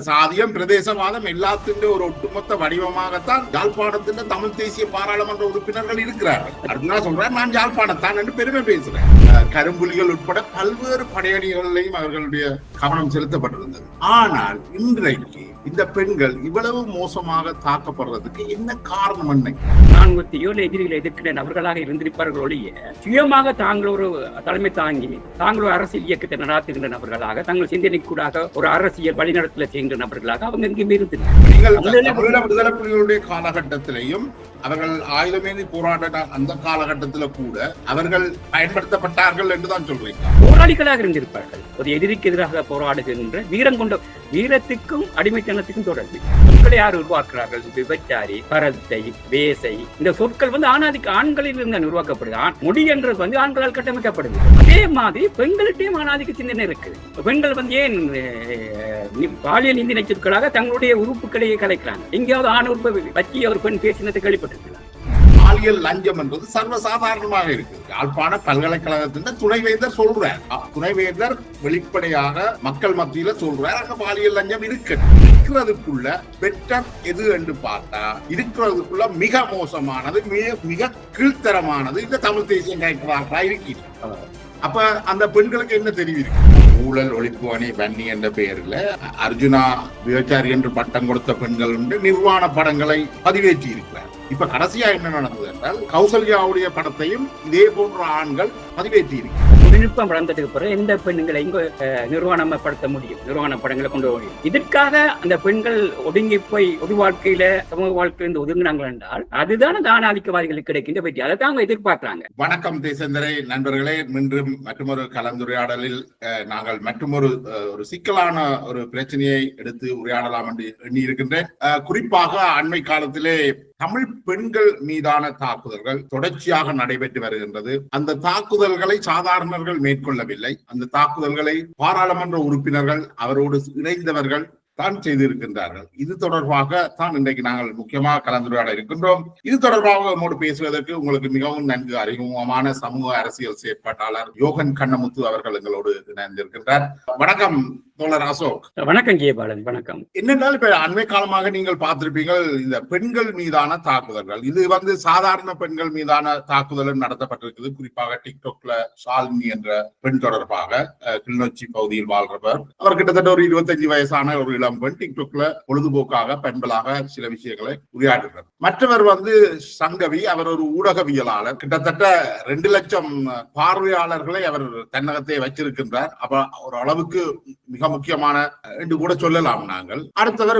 சாதியம் பிரதேசவாதம் எல்லாத்தின் ஒரு ஒட்டுமொத்த வடிவமாகத்தான் யாழ்ப்பாணத்தின் தமிழ் தேசிய பாராளுமன்ற உறுப்பினர்கள் இருக்கிறார்கள். அர்ஜுனா சொல்றார், நான் யாழ்ப்பாணத்தான் என்று பெருமை பேசுறேன். கரும்புலிகள் உட்பட பல்வேறு படையணிகளிலையும் அவர்களுடைய கவனம் செலுத்தப்பட்டிருந்தது. ஆனால் இன்றைக்கு இந்த பெண்கள் இவ்வளவு மோசமாக தாக்கப்படுறதுக்கு என்ன காரணம்? எதிரிகளை எதிர்க்கிற நபர்களாக இருந்திருப்பார்கள் ஒழிய சுயமாக தாங்கள் ஒரு தலைமை தாங்கி தாங்கள் ஒரு அரசியல் இயக்கத்தை நடாத்துகின்ற நபர்களாக தங்கள் சிந்தனைக்கூடாக ஒரு அரசியல் வழிநடத்தல செய்கின்ற நபர்களாக அவங்க எங்கேயுமே இருந்திருக்கிறார்கள். விடுதலை புலிகளுடைய காலகட்டத்திலையும் அவர்கள் ஆயுதமேந்தி போராட அந்த காலகட்டத்தில் கூட அவர்கள் பயன்படுத்தப்பட்டார்கள் என்றுதான் சொல்றீங்க. போராளிகளாக இருந்திருப்பார்கள். ஒரு எதிரிக்கு எதிராக போராடுகின்ற வீரம் கொண்ட வீரத்துக்கும் அடிமைத்தனத்துக்கும் தொடர்பு. சொற்களை யார் உருவாக்குறார்கள்? விபச்சாரி, பரத்தை, வேசை, இந்த சொற்கள் ஆண்களில் இருந்து உருவாக்கப்படுது. மொழி என்றது ஆண்களால் கட்டமைக்கப்படுது. அதே மாதிரி பெண்களிட்டையும் ஆணாதிக்க சிந்தனை இருக்கு. பெண்கள் ஏன் பாலியல் நிந்தினை சொற்களாக தங்களுடைய உறுப்புகளையே கலைக்கிறாங்க. எங்கேயாவது ஆண் உறுப்பை பற்றி ஒரு பெண் பேசினதை கேள்விப்பட்டிருக்கலாம். பாலியல் லஞ்சம் என்பது சர்வசாதாரணமாக இருக்கு. யாழ்ப்பாண பல்கலைக்கழகத்தின் துணைவேந்தர் சொல்றார். துணைவேந்தர் வெளிப்படையாக மக்கள் மத்தியில சொல்றார், அங்க பாலியல் லஞ்சம் இருக்கிறதுக்குள்ள பெட்டர் எது என்று பார்த்தா இருக்கிறதுக்குள்ள மிக மோசமானது, மிக கீழ்த்தரமானது இந்த தமிழ் தேசியம் கைக்குவார்களா இருக்கிறது. அப்ப அந்த பெண்களுக்கு என்ன தெரிவிருக்கு? ஊழல் ஒழிப்பு அணி வன்னி என்ற பெயரில் அர்ஜுனா விபச்சாரி என்று பட்டம் கொடுத்த பெண்கள் உண்டு நிர்வாண படங்களை பதிவேற்றி இருக்கிறார். இப்ப கடைசியா என்ன நடந்தது என்றால் கௌசல்யாவுடைய படத்தையும் இதே போன்ற ஆண்கள் பதிவேற்றி இருக்கிறார். தொழில்நுட்பம் வளர்ந்ததுக்கு பிறகு எந்த பெண்களை இங்க நிர்வாணப்படுத்த முடியும், நிர்வாண படங்களை கொண்டு வர முடியும். இதற்காக அந்த பெண்கள் ஒடுங்கி போய் ஒரு வாழ்க்கையில சமூக வாழ்க்கையிலிருந்து ஒதுங்கினாங்க என்றால் அதுதான் அந்த ஆணாதிக்கவாதிகளுக்கு கிடைக்கின்ற வெற்றி. அதை தான் அவங்க எதிர்பார்க்கிறாங்க. வணக்கம் தேசந்தரை நண்பர்களே, மீண்டும் மற்றொரு கலந்துரையாடலில் நாங்கள் மற்றொரு சிக்கலான ஒரு பிரச்சனையை எடுத்து உரையாடலாம் என்று எண்ணி இருக்கின்றேன். குறிப்பாக அண்மை காலத்திலே தமிழ் பெண்கள் மீதான தாக்குதல்கள் தொடர்ச்சியாக நடைபெற்று வருகின்றது. அந்த தாக்குதல்களை சாதாரணர்கள் மேற்கொள்ளவில்லை. அந்த தாக்குதல்களை பாராளுமன்ற உறுப்பினர்கள் அவரோடு இணைந்தவர்கள் தான் செய்திருக்கின்றார்கள். இது தொடர்பாக தான் இன்றைக்கு நாங்கள் முக்கியமாக கலந்துரையாட இருக்கின்றோம். இது தொடர்பாக நம்மோடு பேசுவதற்கு உங்களுக்கு மிகவும் நன்கு அறிமுகமான சமூக அரசியல் செயற்பாட்டாளர் யோகன் கண்ணமுத்து அவர்கள் எங்களோடு இணைந்திருக்கின்றார். வணக்கம் தோழர் அசோக். வணக்கம் ஜெயபாலன். வணக்கம். என்னென்றால் இப்ப அண்மை காலமாக நீங்கள் பார்த்திருப்பீர்கள் இந்த பெண்கள் மீதான தாக்குதல்கள். இது சாதாரண பெண்கள் மீதான தாக்குதல் நடத்தப்பட்டிருக்குது. குறிப்பாக டிக்டாக்ல ஷாலினி என்ற பெண் தொடர்பாக கிளிநொச்சி பகுதியில் வாழ்றவர். அவர் கிட்டத்தட்ட ஒரு 25 வயசான ஒரு இளம் பெண். டிக்டாக்ல பொழுதுபோக்காக பெண்களாக சில விஷயங்களை உரையாடுகிறார். மற்றவர் சங்கவி. அவர் ஒரு ஊடகவியலாளர். கிட்டத்தட்ட 2 லட்சம் பார்வையாளர்களை அவர் தன்னகத்தை வச்சிருக்கின்றார். அப்ப ஒரு அளவுக்கு மிக முக்கியமான என்று கூட சொல்லலாம். நாங்கள் அடுத்தவர்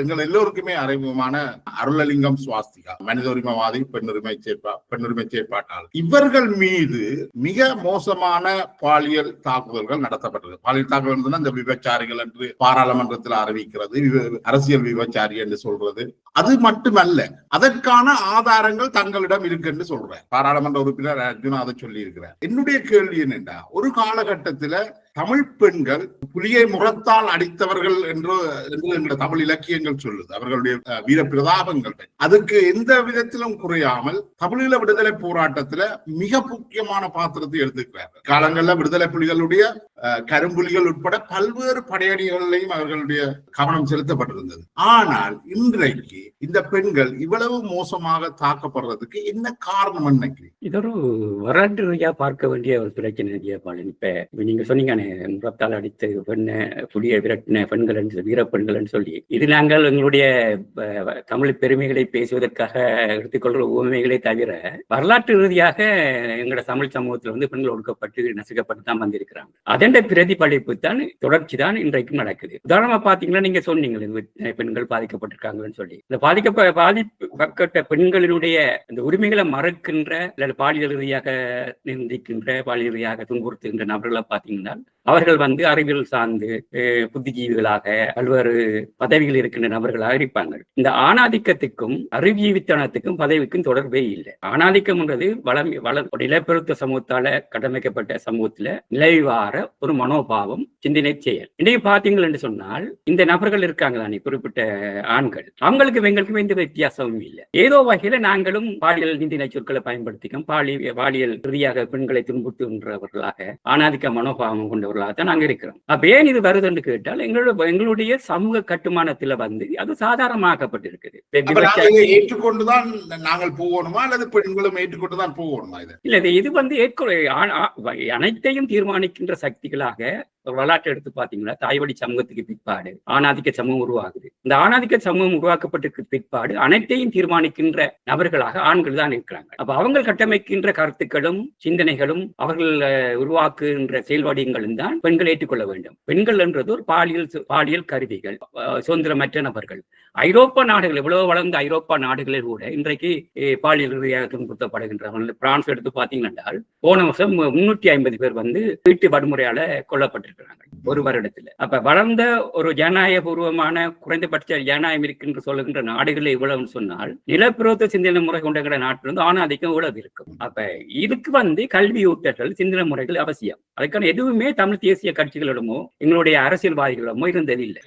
எங்கள் எல்லோருக்குமே அறிமுகமான அருளலிங்கம் சுவாஸ்திகா, மனித உரிமைவாதி, பெண்ணுரிமை செயற்பாட்டாளர். இவர்கள் மீது மிக மோசமான பாலியல் தாக்குதல்கள் நடத்தப்பட்டது. பாலியல் தாக்குதல் இந்த விபச்சாரிகள் என்று பாராளுமன்றத்தில் அறிவிக்கிறது, அரசியல் விபச்சாரி என்று சொல்றது. அது மட்டுமல்ல, அதற்கான ஆதாரங்கள் தங்களிடம் இருக்கு என்று சொல்றார் பாராளுமன்ற உறுப்பினர் அர்ஜுனா. அதை சொல்லி இருக்கிறார். என்னுடைய கேள்வி என்னென்றா, ஒரு காலகட்டத்தில் தமிழ் பெண்கள் புலியை முகத்தால் அடித்தவர்கள் என்று எங்களுடைய தமிழ் இலக்கியங்கள் சொல்லுது. அவர்களுடைய வீர பிரதாபங்கள் அதுக்கு எந்த விதத்திலும் குறையாமல் தமிழீழ விடுதலை போராட்டத்துல மிக முக்கியமான பாத்திரத்தை எடுத்துக்கிறார்கள். காலங்கள்ல விடுதலை புலிகளுடைய கரும்புலிகள் உட்பட பல்வேறு படையணிகளிலையும் அவர்களுடைய கவனம் செலுத்தப்பட்டிருந்தது. ஆனால் இன்றைக்கு இந்த பெண்கள் இவ்வளவு மோசமாக தாக்கப்படுறதுக்கு என்ன காரணம் நினைக்கிறீங்க? இது ஒரு வரலாற்று ரீதியா பார்க்க வேண்டிய ஒரு பிரச்சனை. இப்ப நீங்க சொன்னீங்க முகத்தால் அடித்து புலியை விரட்டின பெண்கள் என்று வீர பெண்கள் என்று சொல்லி, இது நாங்கள் எங்களுடைய தமிழ் பெருமைகளை பேசுவதற்காக எடுத்துக்கொள்கிற உண்மைகளை தவிர வரலாற்று ரீதியாக எங்களோட தமிழ் சமூகத்தில் பெண்கள் ஒடுக்கப்பட்டு நசுக்கப்பட்டு தான் வந்திருக்கிறாங்க. அதன் பிரதிபலிப்பு தான் தொடர்ச்சி தான் இன்றைக்கும் நடக்குது. உதாரணமா பாத்தீங்கன்னா, நீங்க சொன்னீங்க பெண்கள் பாதிக்கப்பட்டிருக்காங்கன்னு சொல்லி. இந்த பாதிக்கப்பட்ட பெண்களினுடைய இந்த உரிமைகளை மறுக்கின்ற அல்லது பாலியல் ரீதியாக நிந்திக்கின்ற, பாலியல் ரீதியாக துன்புறுத்துகின்ற நபர்களை பாத்தீங்கன்னா அவர்கள் அறிவியல் சார்ந்து புத்திஜீவிகளாக பல்வேறு பதவிகள் இருக்கின்ற நபர்களாக இருப்பாங்க. இந்த ஆணாதிக்கத்துக்கும் அறிவியவித்தனத்துக்கும் பதவிக்கும் தொடர்பே இல்லை. ஆணாதிக்கம் என்றது இளப்பெருத்த சமூகத்தால கட்டமைக்கப்பட்ட சமூகத்துல நிலைவார ஒரு மனோபாவம், சிந்தனை செயல். இன்னைக்கு பாத்தீங்கள் என்று சொன்னால் இந்த நபர்கள் இருக்காங்க தானே, குறிப்பிட்ட ஆண்கள், அவங்களுக்கு எங்களுக்கும் எந்த வித்தியாசமும் இல்லை. ஏதோ வகையில நாங்களும் பாலியல் நிந்தினை சொற்களை பயன்படுத்திக்கும், பாலியல் ரீதியாக பெண்களை துன்புறுத்துகின்றவர்களாக, ஆணாதிக்க மனோபாவம் கொண்டவர்கள் கொண்டவர்களாகத்தான் நாங்க இருக்கிறோம். அப்ப ஏன் இது வருதுன்னு கேட்டால் எங்களுடைய சமூக கட்டுமானத்துல வந்து அது சாதாரணமாக்கப்பட்டிருக்குது. ஏற்றுக்கொண்டுதான் நாங்கள் போகணுமா அல்லது பெண்களும் ஏற்றுக்கொண்டுதான் போகணுமா? இல்ல இது வந்து அனைத்தையும் தீர்மானிக்கின்ற சக்திகளாக வரலாற்றை எடுத்து பாத்தீங்கன்னா தாய்வழி சமூகத்துக்கு பிற்பாடு ஆணாதிக்க சமூகம் உருவாகுது. இந்த ஆணாதிக்க சமூகம் உருவாக்கப்பட்டிருக்கு பிற்பாடு அனைத்தையும் தீர்மானிக்கின்ற நபர்களாக ஆண்கள் தான் இருக்கிறாங்க. அப்ப அவங்க கட்டமைக்கின்ற கருத்துக்களும் சிந்தனைகளும் அவர்கள் உருவாக்குகின்ற செயல்பாடுகளும் தான் பெண்கள் ஏற்றுக்கொள்ள வேண்டும். பெண்கள் என்றது ஒரு பாலியல் கருவிகள், சுதந்திரமற்ற நபர்கள். ஐரோப்பா நாடுகள், எவ்வளவு வளர்ந்த ஐரோப்பா நாடுகளில் கூட இன்றைக்கு பாலியல் ரீதியாக துன்புறுத்தப்படுகின்றவர்கள். பிரான்ஸ் எடுத்து பாத்தீங்கன்னா போன வருஷம் 350 பேர் வந்து வீட்டு வன்முறையால கொல்லப்பட்டிருக்கிறாங்க ஒரு வருடத்துல. அப்ப வளர்ந்த ஒரு ஜனநாயக பூர்வமான குறைந்தபட்ச ஜனநாயகம் இருக்கின்ற சொல்லுகின்ற நாடுகளில் இவ்வளவுன்னு சொன்னால் நிலப்பிரவத்த சிந்தனை முறை கொண்ட நாட்டில் வந்து ஆணாதிக்கம் இவ்வளவு இருக்கும். அப்ப இதுக்கு வந்து கல்வி ஊட்டல் சிந்தனை முறைகள் அவசியம். அதுக்கான எதுவுமே தமிழ் தேசிய கட்சிகளிடமோ எங்களுடைய அரசியல்வாதிகளிடமோ இருந்ததில்லை.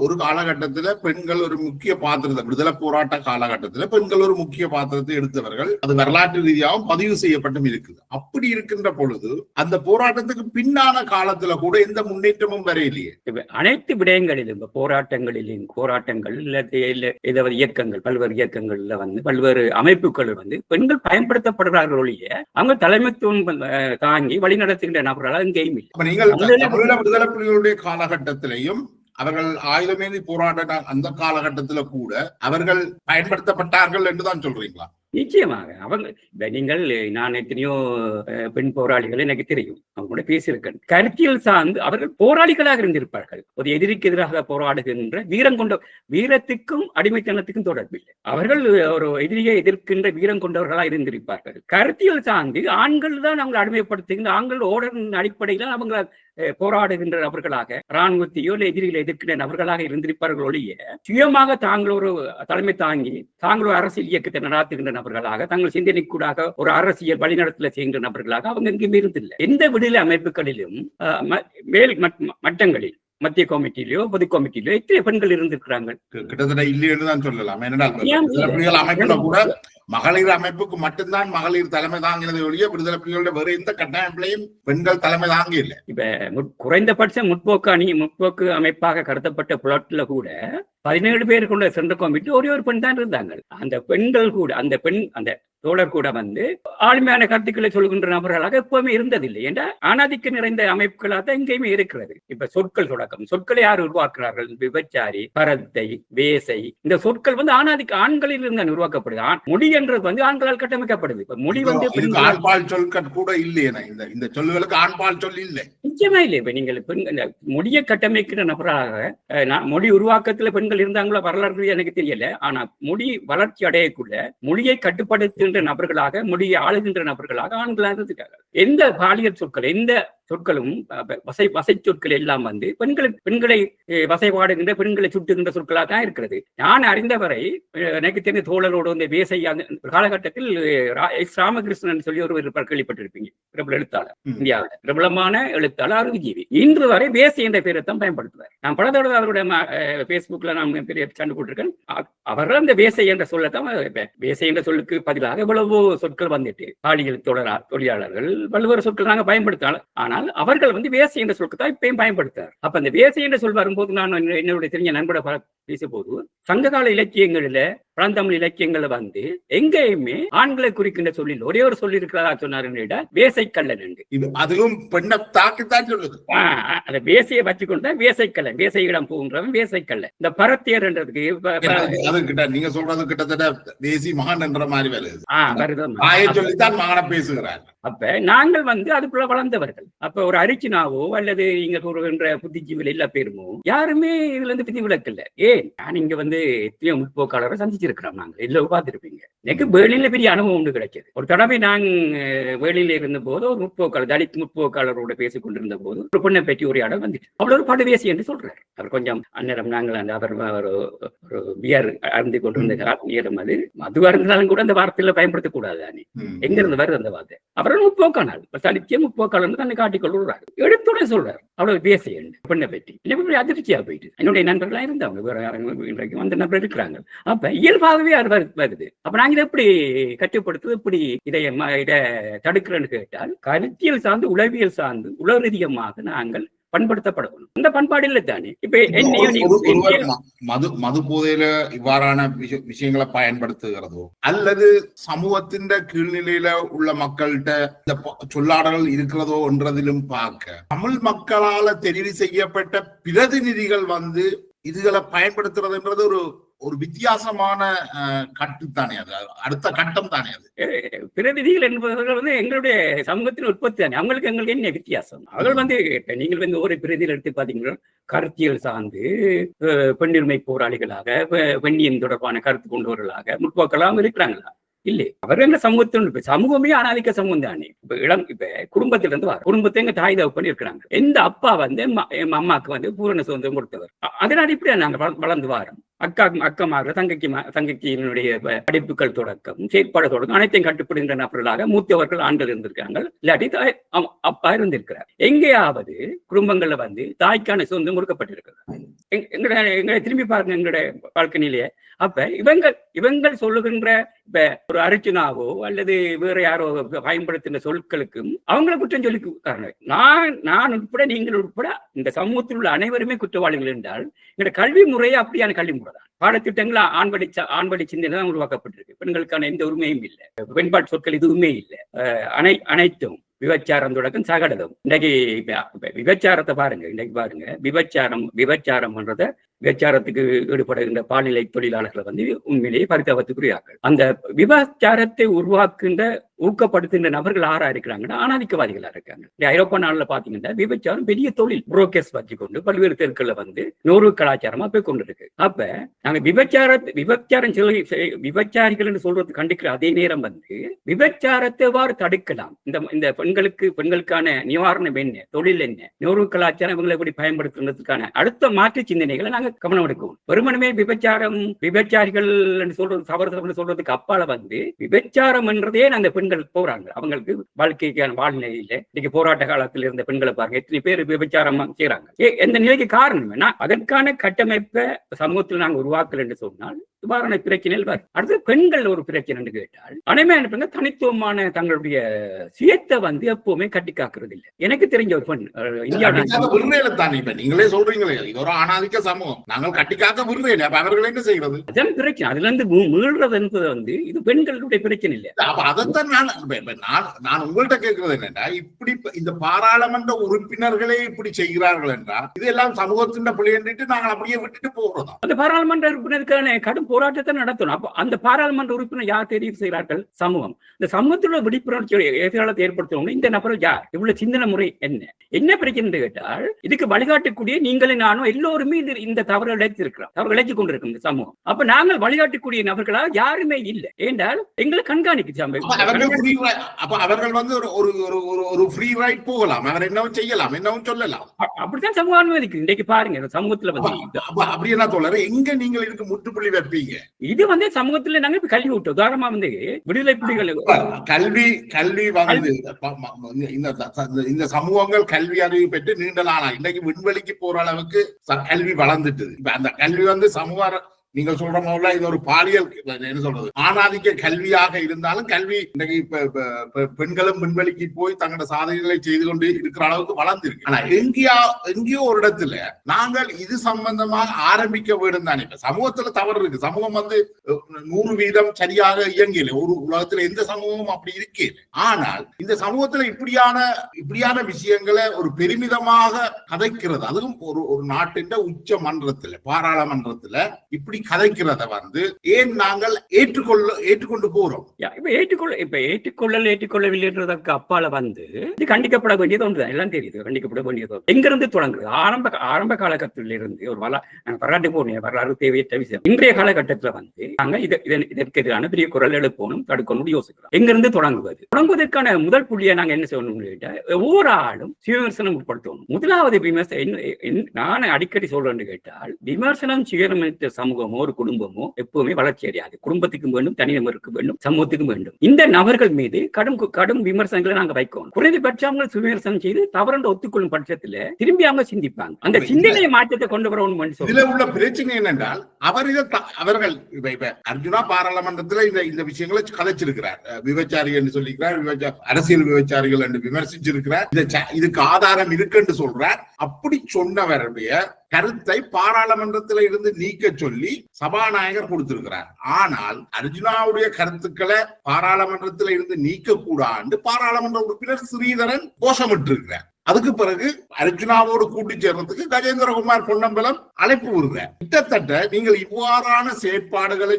ஒரு காலகட்டத்தில் பெண்கள் ஒரு முக்கிய பாத்திரத்தை, விடுதலை போராட்ட காலகட்டத்தில் பெண்கள் ஒரு முக்கிய பாத்திரத்தை எடுத்தவர்கள், அது வரலாற்று ரீதியாகவும் பதிவு செய்யப்பட்டும் இருக்குது. அப்படி இருக்கின்ற பொழுது அந்த போராட்டத்துக்கு பின்னான காலத்துல கூட எந்த முன்னேற்றமும் வரையிலேயே. அனைத்து விடயங்களிலும் போராட்டங்கள் இயக்கங்கள், பல்வேறு இயக்கங்கள்ல வந்து பல்வேறு அமைப்புகள் வந்து பெண்கள் பயன்படுத்தப்படுகிறார்கள் ஒழிய அவங்க தலைமைத்துவம் தாங்கி வழி நடத்துகின்ற நபர்களால் எங்கேயும் இல்லை. நீங்கள் விடுதலை புலிகளுடைய காலகட்டத்திலையும் அவர்கள் ஆயுதமேந்தி போராட்ட அந்த காலகட்டத்தில் கூட அவர்கள் பயன்படுத்தப்பட்டார்கள் என்றுதான் சொல்றீங்களா? நிச்சயமாக. அவங்க நான் எத்தனையோ பெண் போராளிகள் எனக்கு தெரியும், அவங்க கூட பேசியிருக்கேன். கருத்தியல் சார்ந்து அவர்கள் போராளிகளாக இருந்திருப்பார்கள். ஒரு எதிரிக்கு எதிராக போராடுகின்ற வீரம் கொண்ட, வீரத்துக்கும் அடிமைத்தனத்துக்கும் தொடர்பில்லை. அவர்கள் ஒரு எதிரியை எதிர்க்கின்ற வீரம் கொண்டவர்களாக இருந்திருப்பார்கள். கருத்தியல் சார்ந்து ஆண்கள் தான் அவங்களை அடிமைப்படுத்துகின்ற, ஆண்கள் ஓடரின் அடிப்படையில் அவங்க போராடுகின்ற நபர்களாக, இராணுவத்தையோ எதிரிகளை எதிர்க்கின்ற நபர்களாக இருந்திருப்பார்கள் ஒழிய சுயமாக தாங்கள் ஒரு தலைமை தாங்கி தாங்கள் ஒரு அரசியல் இயக்கத்தை நடாத்துகின்ற நபர்களாக, தங்கள் சிந்தனைக்கூடாக ஒரு அரசியல் வழிநடத்தல செய்கின்ற நபர்களாக அவங்க எங்கேயுமே இருந்தில்லை. எந்த விடுதலை அமைப்புகளிலும் மேல் மட்டங்களில் மத்திய கமிட்டியிலோ பொது கமிட்டியிலோ எத்தனை பெண்கள் இருந்திருக்கிறாங்க? கிட்டத்தட்ட இல்லைன்னு தான் சொல்லலாம். ஏனென்றால் அமைப்புல கூட மகளிர் அமைப்புக்கு மட்டும்தான் மகளிர் தலைமை தாங்கிறது ஒழிய விடுதலை புலிகளுடைய வேறு எந்த கட்டமைப்பிலையும் பெண்கள் தலைமை தாங்க இல்லை. இப்ப குறைந்தபட்ச முற்போக்கு அமைப்பாக கடத்தப்பட்ட புலட்ல கூட 17 பேர் கொண்ட சென்ற கமிட்டி ஒரே ஒரு பெண் தான் இருந்தாங்க. அந்த பெண்கள் கூட, அந்த தோழர் கூட வந்து ஆளுமையான கருத்துக்களை சொல்கின்ற நபர்களாக எப்பவுமே இருந்ததில்லை. என்ற ஆணாதிக்க நிறைந்த அமைப்புகளாக தான் எங்கேயுமே இருக்கிறது. இப்ப சொற்களை யார் உருவாக்குறார்கள்? விபச்சாரி, பரத்தை, வேசை, இந்த சொற்கள் வந்து ஆண்களில் இருந்து உருவாக்கப்படுது. மொழி என்றது வந்து ஆண்களால் கட்டமைக்கப்படுது. இப்ப மொழி வந்து ஆண்பால் சொற்கள் கூட இல்லையே, இந்த சொல்லுகளுக்கு ஆண்பால் சொல் இல்லை, நிச்சயமா இல்லை. இப்ப நீங்கள் மொழியை கட்டமைக்கிற நபராக மொழி உருவாக்கத்துல பெண்கள் இருந்தாங்களோ வரலாறு எனக்கு தெரியல. ஆனா மொழி வளர்ச்சி அடையக்குள்ள மொழியை கட்டுப்படுத்துகின்ற நபர்களாக, மொழியை ஆளுகின்ற நபர்களாக ஆண்களாக இருக்காங்க. எந்த பாலியல் சொற்கள், எந்த சொற்களும் வசை சொற்கள் எல்லாம் வந்து பெண்களை வசைபாடுகின்ற, பெண்களை சுட்டுகின்ற சொற்களாக தான் இருக்கிறது. நான் அறிந்தவரை எனக்கு தெரிந்த தோழரோடு இந்த வேசை காலகட்டத்தில் ராமகிருஷ்ணன் சொல்லி ஒருவர் கேள்விப்பட்டிருப்பீங்க, பிரபல எழுத்தாளர், இந்தியாவில் பிரபலமான எழுத்தாளர், அறிவுஜீவி. இன்று வரை வேசை என்ற பேரை தான் பயன்படுத்துவார். நான் பல தடவை அவருடைய பேஸ்புக்ல நான் பெரிய சண்டை போட்டிருக்கேன். அவர்கள் அந்த வேசை என்ற சொல்லத்தான், வேசை என்ற சொல்லுக்கு பதிலாக எவ்வளவோ சொற்கள் வந்துட்டு பாலியல் தொழிலாளர்கள் பல்வேறு சொற்கள் நாங்கள் பயன்படுத்தலாம். ஆனால் அவர்கள் வந்து வேசை என்ற சொல்லுக்கு தான் இப்பயும் பயன்படுத்தார். அப்ப அந்த வேசை என்ற சொல் வரும்போது நான் என்னுடைய தெரிஞ்ச நண்பரை பேச போது சங்ககால இலக்கியங்களில, பழந்தமிழ் இலக்கியங்கள்ல வந்து எங்கேயுமே ஆண்களை குறிக்கின்ற சொல்லில் ஒரே ஒரு சொல்லி இருக்கிறதா சொன்னார், வேசைக்கல்லன் என்று. அதுவும் பெண்ணை தாக்கித்தான் சொல்லுது. அந்த வேசையை வச்சுக்கொண்டு வேசைக்கல்லன், வேசையிடம் போகின்றவன் வேசைக்கல்லன். இந்த பரத்தியர் என்றதுக்கு நீங்க சொல்றது கிட்டத்தட்ட தேசி மகன் என்ற மாதிரி வருது. சொல்லித்தான் மகனை பேசுகிறார். அப்ப நாங்கள் வந்து அதுக்குள்ள வளர்ந்தவர்கள். அப்ப ஒரு அரிச்சினாவோ அல்லது இங்க கூறுகின்ற புத்திஜீவிகள் எல்லா பேருமோ யாருமே இதுல இருந்து விதி விலக்கல்ல. நான் இங்க வந்து எத்தனையோ முற்போக்காளரை சந்திச்சிருக்கிறோம். நாங்க எல்லாம் பார்த்திருப்பீங்க. எனக்கு வேலையில பெரிய அனுபவம் ஒன்று கிடைச்சது. ஒரு தடவை நான் வேலையில இருந்த போது ஒரு முற்போக்காளர், தலித் முற்போக்காளரோட பேசிக் கொண்டிருந்த போது ஒரு பொண்ணை பற்றி ஒரு இடம் வந்துட்டு அவ்வளவு ஒரு படுவேசி என்று சொல்றாரு. அவர் கொஞ்சம் அந்நேரம் நாங்கள் அந்த அவர் ஒரு பியர் அருந்தி கொண்டிருந்த நேரம், அது மது அருந்தாலும் கூட அந்த வார்த்தையில பயன்படுத்தக்கூடாது. தானே எங்க இருந்து வருது அந்த வார்த்தை? அவரும் முற்போக்கானால் தலித்திய முற்போக்காளர் தன்னை காட்டிக்கொள்றாரு. எடுத்துட சொல்றாரு அவ்வளவு பேச பெண்ணை பற்றி. அதிர்ச்சியா போயிட்டு என்னுடைய நண்பர்களா இருந்தாங்க, வேற இன்றைக்கு அந்த நபர் இருக்கிறாங்க. அப்ப இயல்பாகவே அது வருது. அப்ப நாங்க இதை எப்படி கட்டுப்படுத்துவது, எப்படி இதை தடுக்கிறேன்னு கேட்டால், கருத்தியல் சார்ந்து, உளவியல் சார்ந்து, உளரீதியமாக நாங்கள் பண்படுத்தப்படணும். அந்த பண்பாடு இல்லை தானே. இப்ப மது போதையில இவ்வாறான விஷயங்களை பயன்படுத்துகிறதோ அல்லது சமூகத்தின் கீழ்நிலையில உள்ள மக்கள்கிட்ட இந்த சொல்லாடல்கள் இருக்கிறதோ என்றதிலும் பார்க்க, தமிழ் மக்களால தெரிவு செய்யப்பட்ட பிரதிநிதிகள் இதுகளை பயன்படுத்துறதுன்றது ஒரு வித்தியாசமான கட்டு தானே, அது அடுத்த கட்டம் தானே. அது பிரதிநிதிகள் என்பவர்கள் எங்களுடைய சமூகத்தின் உற்பத்தி தானே. எங்களுக்கு என்ன வித்தியாசம்? அவர்கள் நீங்கள் ஒரு பிரதிநிதிகள் எடுத்து பாத்தீங்கன்னா கருத்தியல் சார்ந்து பெண்ணுரிமை போராளிகளாக, பெண்ணியம் தொடர்பான கருத்து கொண்டவர்களாக, முற்போக்கெல்லாம் இருக்கிறாங்களா? இல்லை. அவர்கள் சமூகத்தின் சமூகமே அனாதிக்க சமூகம் தானே. இப்ப குடும்பத்திலிருந்து வர குடும்பத்தை எங்க தாய் தகப்பன் இருக்கிறாங்க. எந்த அப்பா அம்மாக்கு பூரண சுதந்திரம் கொடுத்தவர். அதனால இப்படியா நாங்க வளர்ந்து வாரோம். அக்கமாக தங்கைக்கினுடைய படிப்புகள் தொடக்கம், செயற்பாடு தொடக்கம் அனைத்தையும் கட்டுப்படுகின்ற நபர்களாக மூத்தவர்கள் ஆண்கள் இருந்திருக்காங்க. இல்லாட்டி அப்பா இருந்திருக்கிறார். எங்கேயாவது குடும்பங்கள்ல தாய்க்கான சுதந்திரம் கொடுக்கப்பட்டிருக்கிறது. எங்களை திரும்பி பாருங்க எங்களுடைய வாழ்க்கை நிலையை. அப்ப இவங்கள் சொல்லுகின்ற இப்ப ஒரு அர்ச்சுனாவோ அல்லது வேற யாரோ பயன்படுத்தின சொற்களுக்கும் அவங்களை குற்றம் சொல்லி நான் உட்பட, நீங்கள் உட்பட இந்த சமூகத்தில் உள்ள அனைவருமே குற்றவாளிகள் என்றால் எங்களுடைய கல்வி முறையே அப்படியான கல்வி முறை தான். பாடத்திட்டங்கள் ஆண்படி சிந்தனை தான் உருவாக்கப்பட்டிருக்கு. பெண்களுக்கான எந்த உரிமையும் இல்லை, பெண்பாட்டு சொற்கள் எதுவுமே இல்லை. அனைத்தும் விபச்சாரம் தொடக்கம் சகடதும். இன்றைக்கு விபச்சாரத்தை பாருங்க. இன்றைக்கு பாருங்க, விபச்சாரம் பண்றத விபச்சாரத்துக்கு ஈடுபடுகின்ற பால்நிலை தொழிலாளர்களை உண்மையிலேயே பரிதாபத்துக்குரியாக்கள். அந்த விபச்சாரத்தை உருவாக்குகின்ற ஊக்கப்படுத்துகின்ற நபர்கள் ஆறா இருக்கிறாங்கன்னா ஆணாதிக்கவாதிகளா இருக்காங்க. ஐரோப்பா நாடுல பாத்தீங்கன்னா விபச்சாரம் பெரிய தொழில், புரோக்கர்ஸ் வச்சு கொண்டு பல்வேறு தெருக்கள்ல நூறு கலாச்சாரமா போய் கொண்டு இருக்கு. அப்ப நாங்க விபச்சாரம் விபச்சாரிகள் என்று சொல்றது கண்டிக்கிற அதே நேரம் விபச்சாரத்தை எவ்வாறு தடுக்கலாம், இந்த பெண்களுக்கான நிவாரணம் என்ன, தொழில் என்ன, நூறு கலாச்சாரம் இவங்களை எப்படி பயன்படுத்துறதுக்கான அடுத்த மாற்று சிந்தனைகளை நாங்க கவனம் எடுக்கும். வெறுமனமே விபச்சாரிகள் சொல்றது சொல்றதுக்கு அப்பால விபச்சாரம் என்றதே அந்த பெண்கள் போறாங்க. அவங்களுக்கு வாழ்க்கைக்கான வாழ்நிலையில இன்னைக்கு போராட்ட காலத்தில் இருந்த பெண்களை பாருங்க, எத்தனை பேர் விபச்சாரம் செய்யறாங்க. எந்த நிலைக்கு காரணம் அதற்கான கட்டமைப்பை சமூகத்தில் நாங்கள் உருவாக்கல என்று சொன்னால் இவ்வாறான பிரச்சனைகள் வரும். அடுத்து பெண்கள் ஒரு பிரச்சனை என்று கேட்டால் அனைமையான பெண்கள் தனித்துவமான தங்களுடைய சுயத்தை எப்பவுமே கட்டி காக்குறது இல்லை. எனக்கு தெரிஞ்ச ஒரு பெண் இந்தியாவில் நீங்களே சொல்றீங்களே இது ஒரு ஆணாதிக்க சமூகம், நாங்கள் கட்டி காக்க விரும்பல. அவர்கள் என்ன செய்யறது? அதன் பிரச்சனை. அதுல இருந்து மீள்றது என்பது இது பெண்களுடைய பிரச்சனை இல்லை. அப்ப அதைத்தான் நான் உங்கள்கிட்ட கேட்கறது என்னன்னா, இப்படி இந்த பாராளுமன்ற உறுப்பினர்களே இப்படி செய்கிறார்கள் என்றால் இதெல்லாம் சமூகத்தின் பிள்ளை என்று நாங்கள் அப்படியே விட்டுட்டு போகிறோம். அந்த பாராளுமன்ற உறுப்பினருக்கான கடும் போராட்டத்தை நடத்தணும். அப்போ அந்த பாராளுமன்ற உறுப்பினர் யார் தெரிவு செய்கிறார்கள்? சமூகம். இந்த சமூகத்தில் விழிப்புணர்ச்சி எதிர்காலத்தை ஏற்படுத்தணும். இந்த நபர்கள் யார், இவ்வளவு சிந்தனை முறை என்ன பிரச்சனை கேட்டால் இதுக்கு வழிகாட்டக்கூடிய நீங்களும் நானும் எல்லோருமே இந்த தவறு இழைத்து கொண்டிருக்கும் இந்த சமூகம். அப்ப நாங்கள் வழிகாட்டக்கூடிய நபர்களா யாருமே இல்லை என்றால் எங்களை கண்காணிக்கு அவர்கள் ஒரு ஃப்ரீ ரைட் போகலாம், அவர் என்னவும் செய்யலாம், என்னவும் சொல்லலாம். அப்படித்தான் சமூகம் அனுமதிக்குது. இன்றைக்கு பாருங்க சமூகத்துல அப்படி என்ன தோழர், எங்க நீங்கள் இதுக்கு முற்றுப்புள்ளி வைப்பீங்க? இது சமூகத்துல நாங்க கல்வி விட்டு உதாரணமா விடுதலை புலிகள் கல்வி இந்த சமூகங்கள் கல்வி அறிவு பெற்று நீண்ட நாளா இன்னைக்கு விண்வெளிக்கு போற அளவுக்கு கல்வி வளர்ந்துட்டு. அந்த கல்வி சமூக நீங்கள் சொல்ற போல இது ஒரு பாலியல் என்ன சொல்றது ஆணாதிக்க கல்வியாக இருந்தாலும் கல்வி இன்னைக்கு பெண்களும் விண்வெளிக்கு போய் தங்களோட சாதனைகளை செய்து கொண்டு இருக்கிற அளவுக்கு வளர்ந்திருக்கு. ஆனா எங்கேயோ ஒரு இடத்துல நாங்கள் இது சம்பந்தமாக ஆரம்பிக்க வேண்டும் தானே. இப்ப சமூகத்துல தவறு இருக்கு. சமூகம் 100% சரியாக இயங்கல. ஒரு உலகத்துல எந்த சமூகமும் அப்படி இருக்கே. ஆனால் இந்த சமூகத்துல இப்படியான விஷயங்களை ஒரு பெருமிதமாக கதைக்கிறது, அதுவும் ஒரு நாட்டின் உச்ச மன்றத்துல பாராளுமன்றத்துல இப்படி கதைக்கிறத ஏன் நாங்கள் ஏற்றுக்கொண்டு போறோம்? ஏற்றுக்கொள்ளவில்லைன்றதுக்கு அப்பால இது கண்டிக்கப்பட வேண்டியது ஒன்றுதான். எல்லாம் தெரியுது, கண்டிக்கப்பட வேண்டியது. எங்கிருந்து தொடங்குது? ஆரம்ப காலகட்டத்தில் இருந்து ஒரு வரலாற்று போன வரலாறு தேவையற்ற விஷயம். இன்றைய காலகட்டத்தில் நாங்க இதற்கு எதிரான பெரிய குரல் எழுப்பணும், தடுக்கணும் யோசிக்கிறோம். எங்கிருந்து தொடங்குவதற்கான முதல் புள்ளியை நாங்க என்ன செய்யணும் கேட்டா, ஒவ்வொரு ஆளும் சுயவிமர்சனம் உட்படுத்தணும். முதலாவது விமர்சனம் நான் அடிக்கடி சொல்றேன்னு கேட்டால், விமர்சனம் சுயநலமற்ற சமூகம் சமூகமோ ஒரு குடும்பமோ எப்பவுமே வளர்ச்சி அடையாது. குடும்பத்துக்கும் வேண்டும், தனிநபருக்கு வேண்டும், சமூகத்துக்கும் வேண்டும். இந்த நபர்கள் மீது கடும் விமர்சனங்களை நாங்க வைக்கணும். குறைந்தபட்சம் அவங்க விமர்சனம் செய்து தவறுன்ற ஒத்துக்கொள்ளும் பட்சத்துல திரும்பி அவங்க சிந்திப்பாங்க. அந்த சிந்தனை மாற்றத்தை கொண்டு வரணும். இதுல உள்ள பிரச்சனை என்னென்றால் அவர்கள் அர்ஜுனா பாராளுமன்றத்தில் இந்த விஷயங்களை கதைச்சிருக்கிறார். விபச்சாரி என்று சொல்லிக்கிறார், அரசியல் விபச்சாரிகள் என்று விமர்சிச்சிருக்கிறார். இதுக்கு ஆதாரம் இருக்கு என்று சொல்றார். அப்படி சொன்னவருடைய கருத்தை பாராளுமன்றத்தில் இருந்து நீக்க சொல்லி சபாநாயகர் கொடுத்திருக்கிறார். ஆனால் அர்ஜுனாவுடைய கருத்துக்களை பாராளுமன்றத்தில் இருந்து நீக்க கூடாது பாராளுமன்ற உறுப்பினர் ஸ்ரீதரன் கோஷமிட்டு இருக்கிறார். அதுக்கு பிறகு அர்ஜுனாவோடு கூட்டி சேர்றதுக்கு கஜேந்திரகுமார் பொன்னம்பலம் அழைப்பு விடுறார். கிட்டத்தட்ட நீங்கள் இவ்வாறான செயற்பாடுகளை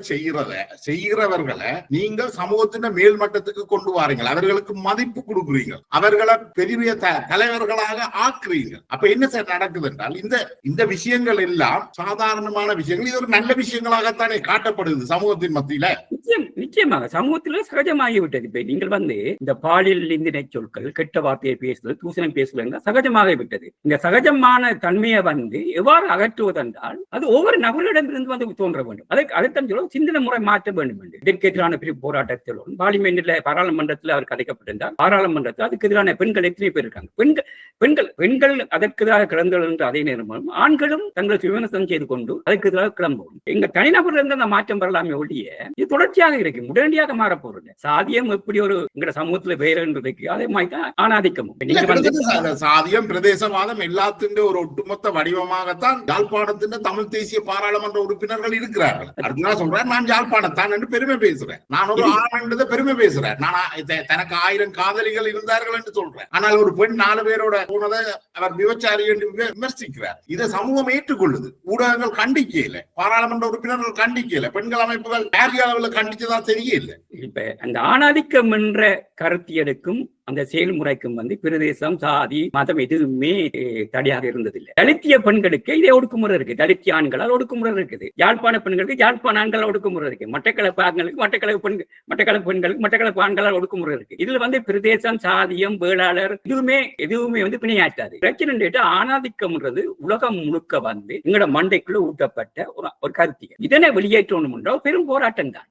செய்கிறவர்களை நீங்கள் சமூகத்தின் மேல் மட்டத்துக்கு கொண்டு வாரீங்கள், அவர்களுக்கு மதிப்பு கொடுக்குறீங்க, அவர்களை பெரிய தலைவர்களாக ஆக்குறீங்க. அப்ப என்ன சார் நடக்குது என்றால் இந்த விஷயங்கள் எல்லாம் சாதாரணமான விஷயங்கள், இது ஒரு நல்ல விஷயங்களாகத்தானே காட்டப்படுது சமூகத்தின் மத்தியில. நிச்சயமாக சமூகத்துல சகஜமாகிவிட்டது. இப்ப நீங்கள் இந்த பாலியல் நிந்தினை சொற்கள், கெட்ட வார்த்தையை பேசுவது, தூசணம் பேசுவது சகஜமாக விட்டது. இந்த சகஜமான தன்மையை எவ்வாறு அகற்றுவதென்றால் அது ஒவ்வொரு நபர்களிடமிருந்து தோன்ற வேண்டும். அதைத்தான் சொல்ல சிந்தனை முறை மாற்ற வேண்டும் என்று இதற்கு எதிரான போராட்டத்திலும் பாராளுமன்றத்தில் அவர் கதைக்கப்பட்டிருந்தார். பாராளுமன்றத்தில் அதுக்கு எதிரான பெண்கள் எத்தனை பேர் இருக்காங்க. பெண்கள் அதற்கு எதிராக கிளம்புகள் என்று அதே நேரம் ஆண்களும் தங்களை விமர்சனம் செய்து கொண்டு அதற்கு எதிராக கிளம்பும். எங்க தனிநபர் இருந்து அந்த மாற்றம் வரலாமே ஒழிய இது தொடர்ச்சியாக இருக்கு, உடனடியாக மாறப்போறது. சாதியம் எப்படி ஒரு எங்க சமூகத்துல வேற என்பதற்கு அதே மாதிரி தான் ஆணாதிக்கமும் சாதியம் பிரதேசவாதம் எல்லாத்தின் ஒரு ஒட்டுமொத்த வடிவமாகத்தான் யாழ்ப்பாணத்தின் தமிழ் தேசிய பாராளுமன்ற உறுப்பினர்கள் இருக்கிறார்கள். அர்ஜுனா சொல்றார், நான் யாழ்ப்பாணத்தான் என்று பெருமை பேசுறேன், நான் ஒரு ஆண் என்று பெருமை பேசுறேன், நான் தனக்கு 1000 காதலிகள் இருந்தார்கள் என்று சொல்றேன். ஆனால் ஒரு பெண் 4 பேரோட போனதை அவர் விபச்சாரி என்று விமர்சிக்கிறார். இதை சமூகம் ஏற்றுக்கொள்ளுது, ஊடகங்கள் கண்டிக்கல, பாராளுமன்ற உறுப்பினர்கள் கண்டிக்கல, பெண்கள் அமைப்புகள் பாரிய அளவில் கண்டிச்சதா தெரியல. இப்ப அந்த ஆணாதிக்கம் என்ற கருத்தியலுக்கும் அந்த செயல்முறைக்கும் பிரதேசம், சாதி, மதம் எதுவுமே தடையாக இருந்ததில்லை. தலித்திய பெண்களுக்கு இதே ஒடுக்குமுறை இருக்கு, தலித்திய ஆண்களால் ஒடுக்குமுறை இருக்குது, யாழ்ப்பாண பெண்களுக்கு யாழ்ப்பாண ஆண்களால் ஒடுக்குமுறை இருக்கு, மட்டக்களப்பு ஆண்களுக்கு மட்டக்களப்பு பெண்களுக்கு மட்டக்களப்பு ஆண்களால் ஒடுக்குமுறை இருக்கு. இதுல பிரதேசம், சாதியம், வேளாளர் எதுவுமே பிணையாற்றாது. பிரச்சனை ஆணாதிக்கம்ன்றது உலகம் முழுக்க எங்களோட மண்டைக்குள்ள ஊட்டப்பட்ட ஒரு கருத்தியல். இதனை வெளியேற்றணும் என்றால் பெரும் போராட்டம் தான்.